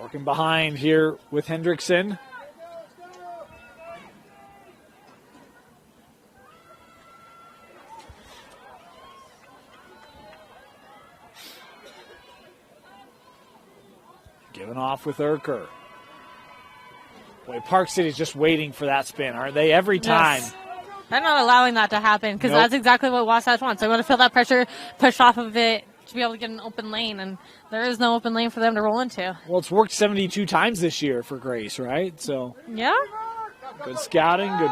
Working behind here with Hendrickson. Giving off with Urker. Boy, Park City's just waiting for that spin, aren't they? Every time. Yes. They're not allowing that to happen because that's exactly what Wasatch wants. They want to feel that pressure, push off of it, to be able to get an open lane, and there is no open lane for them to roll into. Well, it's worked 72 times this year for Grace, right? So yeah. Good scouting, good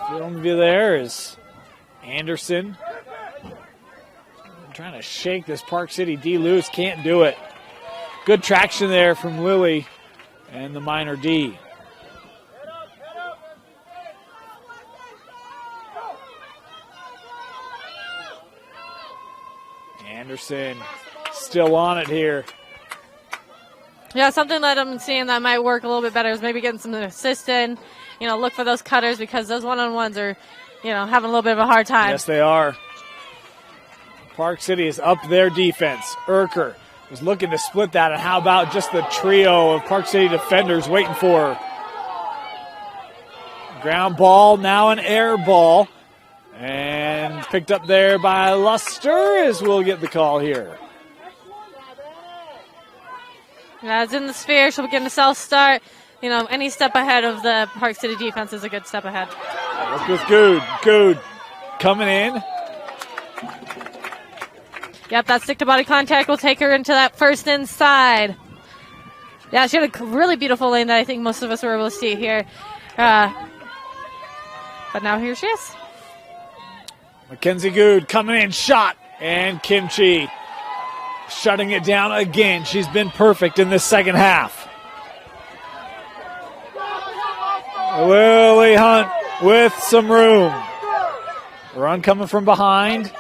film view there is Anderson. Trying to shake this Park City D loose, can't do it. Good traction there from Lily and the minor D. Anderson still on it here. Yeah, something that I'm seeing that might work a little bit better is maybe getting some assist in. Look for those cutters because those one-on-ones are, having a little bit of a hard time. Yes, they are. Park City is up their defense. Urker was looking to split that, and how about just the trio of Park City defenders waiting for her. Ground ball, now an air ball, and picked up there by Luster as we'll get the call here. As in the sphere, she'll be getting a self-start. You know, any step ahead of the Park City defense is a good step ahead. Look with Good. Good coming in. Yep, that stick-to-body contact will take her into that first inside. Yeah, she had a really beautiful lane that I think most of us were able to see here. But now here she is. Mackenzie Good coming in, shot, and Kimchi shutting it down again. She's been perfect in this second half. Lily Hunt with some room. Run coming from behind.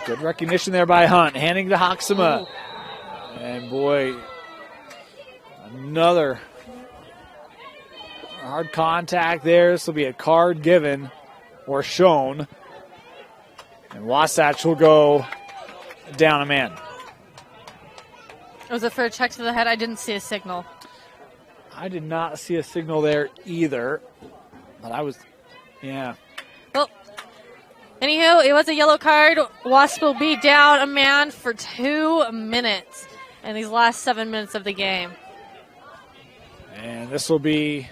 Good recognition there by Hunt. Handing to Hoxema. And boy, another hard contact there. This will be a card given or shown. And Wasatch will go down a man. Was it for a check to the head? I didn't see a signal. I did not see a signal there either. But I was, yeah. Well, anywho, it was a yellow card. Wasp will be down a man for 2 minutes in these last 7 minutes of the game. And this will be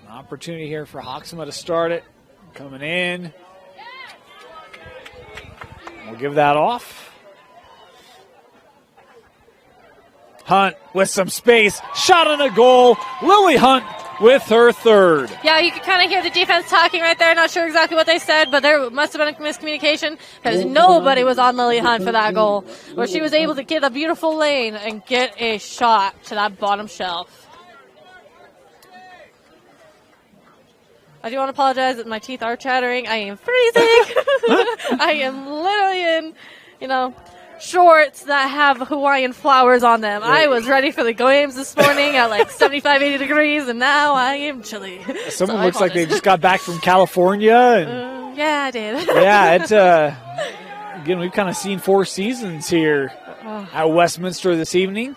an opportunity here for Hoxema to start it. Coming in. We'll give that off. Hunt with some space. Shot on a goal. Lily Hunt with her third. Yeah, you could kind of hear the defense talking right there. Not sure exactly what they said, but there must have been a miscommunication because nobody was on Lily Hunt for that goal, where she was able to get a beautiful lane and get a shot to that bottom shelf. I do want to apologize that my teeth are chattering. I am freezing. I am literally in, shorts that have Hawaiian flowers on them. I was ready for the games this morning at like 75, 80 degrees, and now I am chilly. Someone looks like they just got back from California. And yeah, I did. Yeah, it's again, we've kind of seen 4 seasons here at Westminster this evening.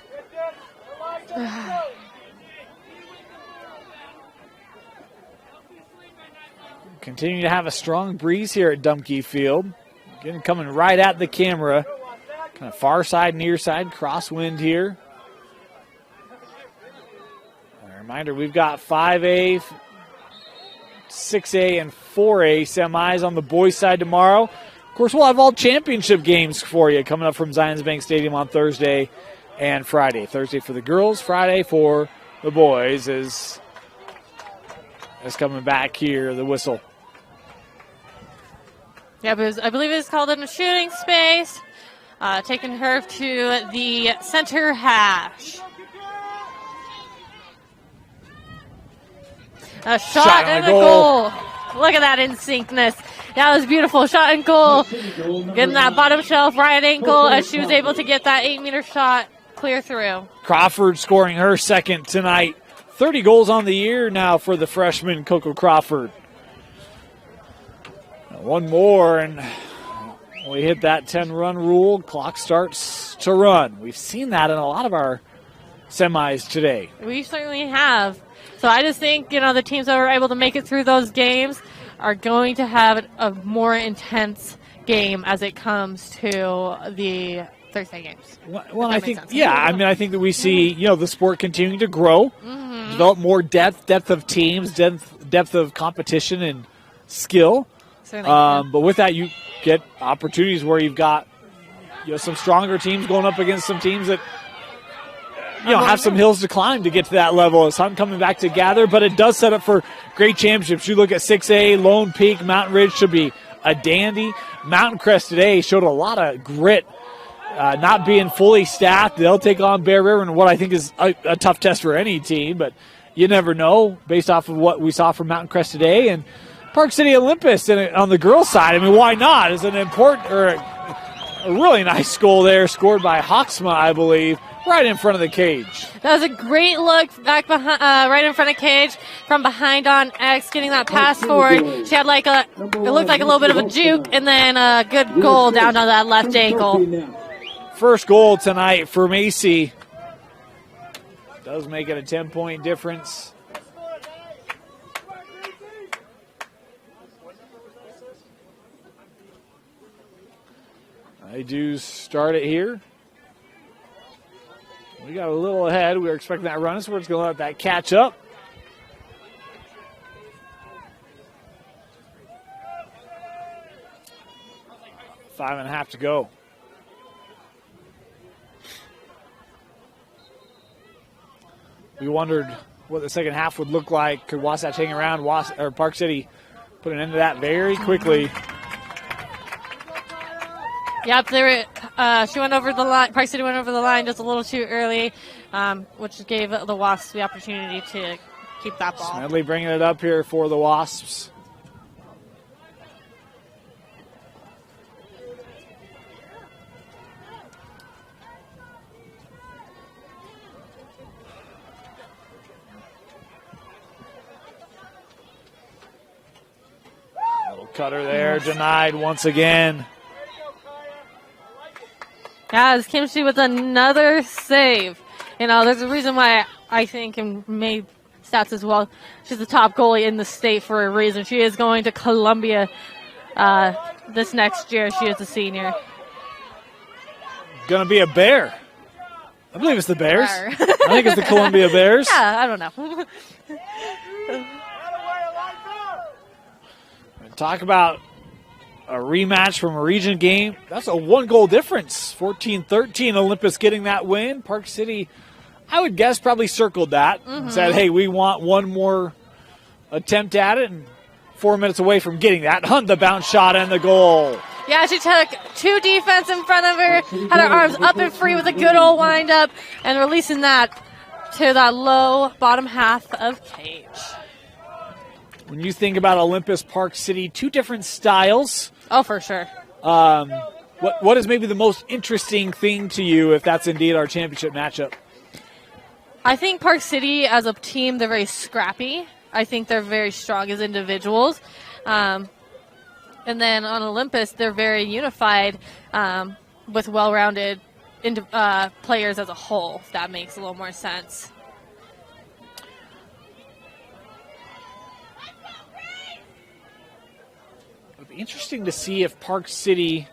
Continue to have a strong breeze here at Dumke Field. Again, coming right at the camera. Kind of far side, near side, crosswind here. A reminder, we've got 5A, 6A, and 4A semis on the boys' side tomorrow. Of course, we'll have all championship games for you coming up from Zions Bank Stadium on Thursday and Friday. Thursday for the girls, Friday for the boys is coming back here, the whistle. Yeah, but I believe it's called in a shooting space. Taking her to the center hash. A shot and a goal. Look at that in syncness. That was beautiful. Shot and goal. Getting that bottom shelf right ankle as she was able to get that 8-meter shot clear through. Crawford scoring her second tonight. 30 goals on the year now for the freshman Coco Crawford. One more and we hit that 10-run rule. Clock starts to run. We've seen that in a lot of our semis today. We certainly have. So I just think, the teams that were able to make it through those games are going to have a more intense game as it comes to the Thursday games. Well, I think, I think that we see, the sport continuing to grow, develop more depth of teams, depth of competition and skill. But with that, you get opportunities where you've got some stronger teams going up against some teams that have some hills to climb to get to that level. It's Hunt coming back to gather, but it does set up for great championships. You look at 6A, Lone Peak, Mountain Ridge should be a dandy. Mountain Crest today showed a lot of grit, not being fully staffed. They'll take on Bear River in what I think is a tough test for any team, but you never know based off of what we saw from Mountain Crest today. And Park City Olympus on the girls' side, why not? It's an important or a really nice goal there, scored by Hoxema, I believe, right in front of the cage. That was a great look back behind, right in front of cage from behind on X, getting that pass forward. She had it looked like a little bit of a juke, and then a good goal down on that left ankle. First goal tonight for Macy. Does make it a 10-point difference. They do start it here. We got a little ahead. We were expecting that run, so we're just going to let that catch up. Five and a half to go. We wondered what the second half would look like. Could Wasatch hang around? Park City put an end to that very quickly. Yep, she went over the line. Park City went over the line just a little too early, which gave the Wasps the opportunity to keep that ball. Smedley bringing it up here for the Wasps. Little cutter there, denied once again. As Kimchi with another save. You know, there's a reason why I think and made stats as well. She's the top goalie in the state for a reason. She is going to Columbia this next year. She is a senior. Gonna be a Bear. I believe it's the Bears. I think it's the Columbia Bears. Yeah, I don't know. Talk about a rematch from a region game. That's a 1-goal difference. 14-13, Olympus getting that win. Park City, I would guess, probably circled that. Said, hey, we want one more attempt at it. And 4 minutes away from getting that. Hunt the bounce shot and the goal. Yeah, she took two defense in front of her, had her arms up and free with a good old wind-up, and releasing that to that low bottom half of cage. When you think about Olympus, Park City, two different styles. Oh, for sure. What is maybe the most interesting thing to you if that's indeed our championship matchup? I think Park City as a team, they're very scrappy. I think they're very strong as individuals. And then on Olympus, they're very unified with well-rounded players as a whole, if that makes a little more sense. It'd be interesting to see if Park City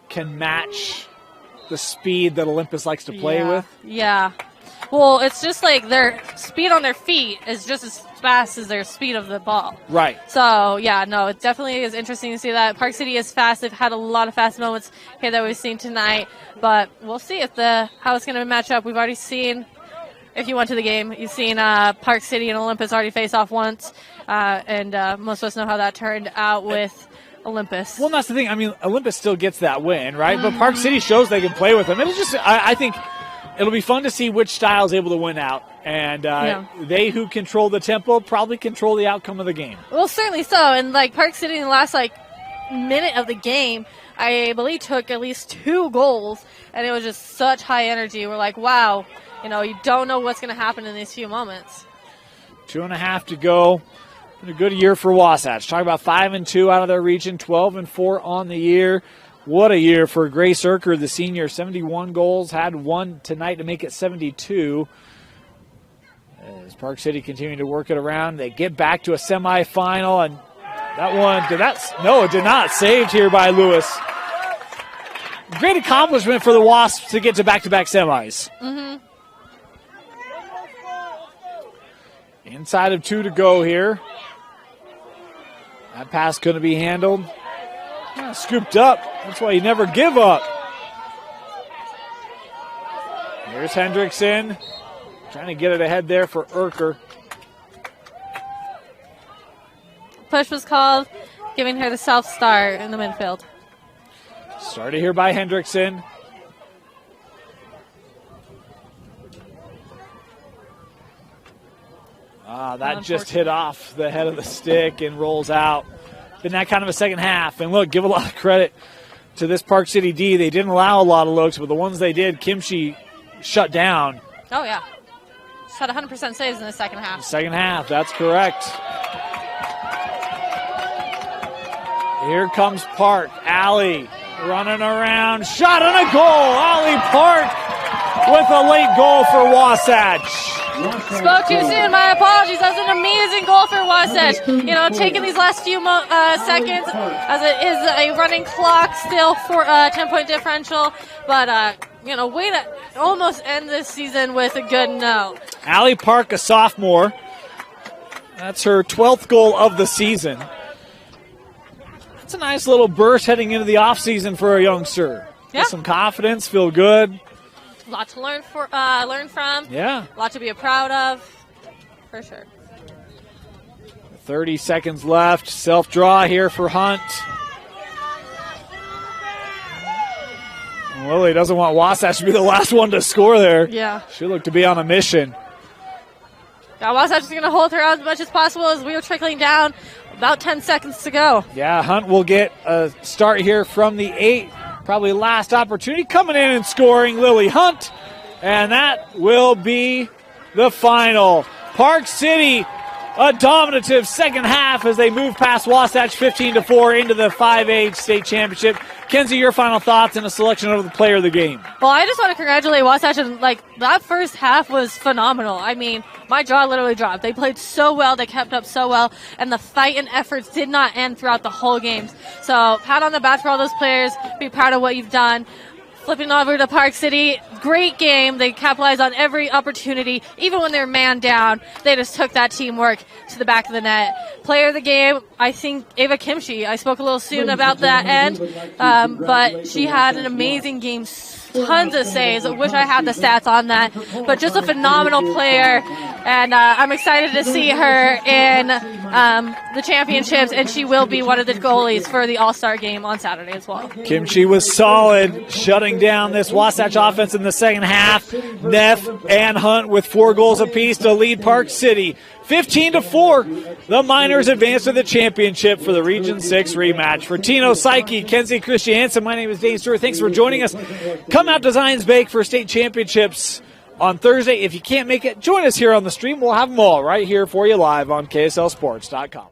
can match the speed that Olympus likes to play with. Yeah. Well, it's just like their speed on their feet is just as fast as their speed of the ball. Right. So, yeah, no, it definitely is interesting to see that. Park City is fast. They've had a lot of fast moments here that we've seen tonight. But we'll see how it's going to match up. We've already seen, if you went to the game, you've seen Park City and Olympus already face off once. And most of us know how that turned out with Olympus. Well, that's the thing. I mean, Olympus still gets that win, right? But Park City shows they can play with them. And it's just, I think it'll be fun to see which style is able to win out. And they who control the tempo probably control the outcome of the game. Well, certainly so. And, Park City in the last, minute of the game, I believe took at least 2 goals. And it was just such high energy. We're like, wow, you don't know what's going to happen in these few moments. 2.5 to go. Been a good year for Wasatch. Talk about 5-2 out of their region, 12-4 on the year. What a year for Grace Erker, the senior. 71 goals, had one tonight to make it 72. As Park City continuing to work it around, they get back to a semifinal, and that one, it did not. Saved here by Lewis. Great accomplishment for the Wasps to get to back-to-back semis. Inside of 2 to go here. That pass couldn't be handled. Scooped up. That's why you never give up. Here's Hendrickson. Trying to get it ahead there for Erker. Push was called, giving her the self-start in the midfield. Started here by Hendrickson. That just hit off the head of the stick and rolls out. Been that kind of a second half. And look, give a lot of credit to this Park City D. They didn't allow a lot of looks, but the ones they did, Kimchi shut down. Oh, yeah. She's had 100% saves in the second half. Second half, that's correct. Here comes Park. Allie running around, shot and a goal. Allie Park with a late goal for Wasatch. Spoke too soon. My apologies. That's an amazing goal for Wasatch. You know, taking these last few seconds as it is a running clock still for a 10-point differential. But, you know, way to almost end this season with a good note. Allie Park, a sophomore. That's her 12th goal of the season. That's a nice little burst heading into the offseason for a youngster. Yeah. Get some confidence, feel good. A lot to learn from. Yeah. A lot to be proud of, for sure. 30 seconds left. Self-draw here for Hunt. Lily doesn't want Wasatch to be the last one to score there. Yeah. She looked to be on a mission. Yeah, Wasatch is going to hold her out as much as possible as we are trickling down. About 10 seconds to go. Yeah, Hunt will get a start here from the 8. Probably last opportunity. Coming in and scoring, Lily Hunt. And that will be the final. Park City, a dominative second half as they move past Wasatch 15-4 into the 5A state championship. Kenzie, your final thoughts and a selection of the player of the game. Well, I just want to congratulate Wasatch. And, that first half was phenomenal. I mean, my jaw literally dropped. They played so well. They kept up so well. And the fight and efforts did not end throughout the whole game. So, pat on the back for all those players. Be proud of what you've done. Flipping over to Park City, great game. They capitalized on every opportunity. Even when they're man down, they just took that teamwork to the back of the net. Player of the game, I think Ava Kimchi. I spoke a little soon about that end, but she had an amazing game. Tons of saves. I wish I had the stats on that, but just a phenomenal player, and I'm excited to see her in the championships, and she will be one of the goalies for the All-Star game on Saturday as well. Kimchi was solid, shutting down this Wasatch offense in the second half. Neff and Hunt with 4 goals apiece to lead Park City. 15-4, the Miners advance to the championship for the Region 6 rematch. For Tino Psyche, Kenzie Christiansen, my name is Dane Stewart. Thanks for joining us. Come out to Zions Bake for state championships on Thursday. If you can't make it, join us here on the stream. We'll have them all right here for you live on KSLSports.com.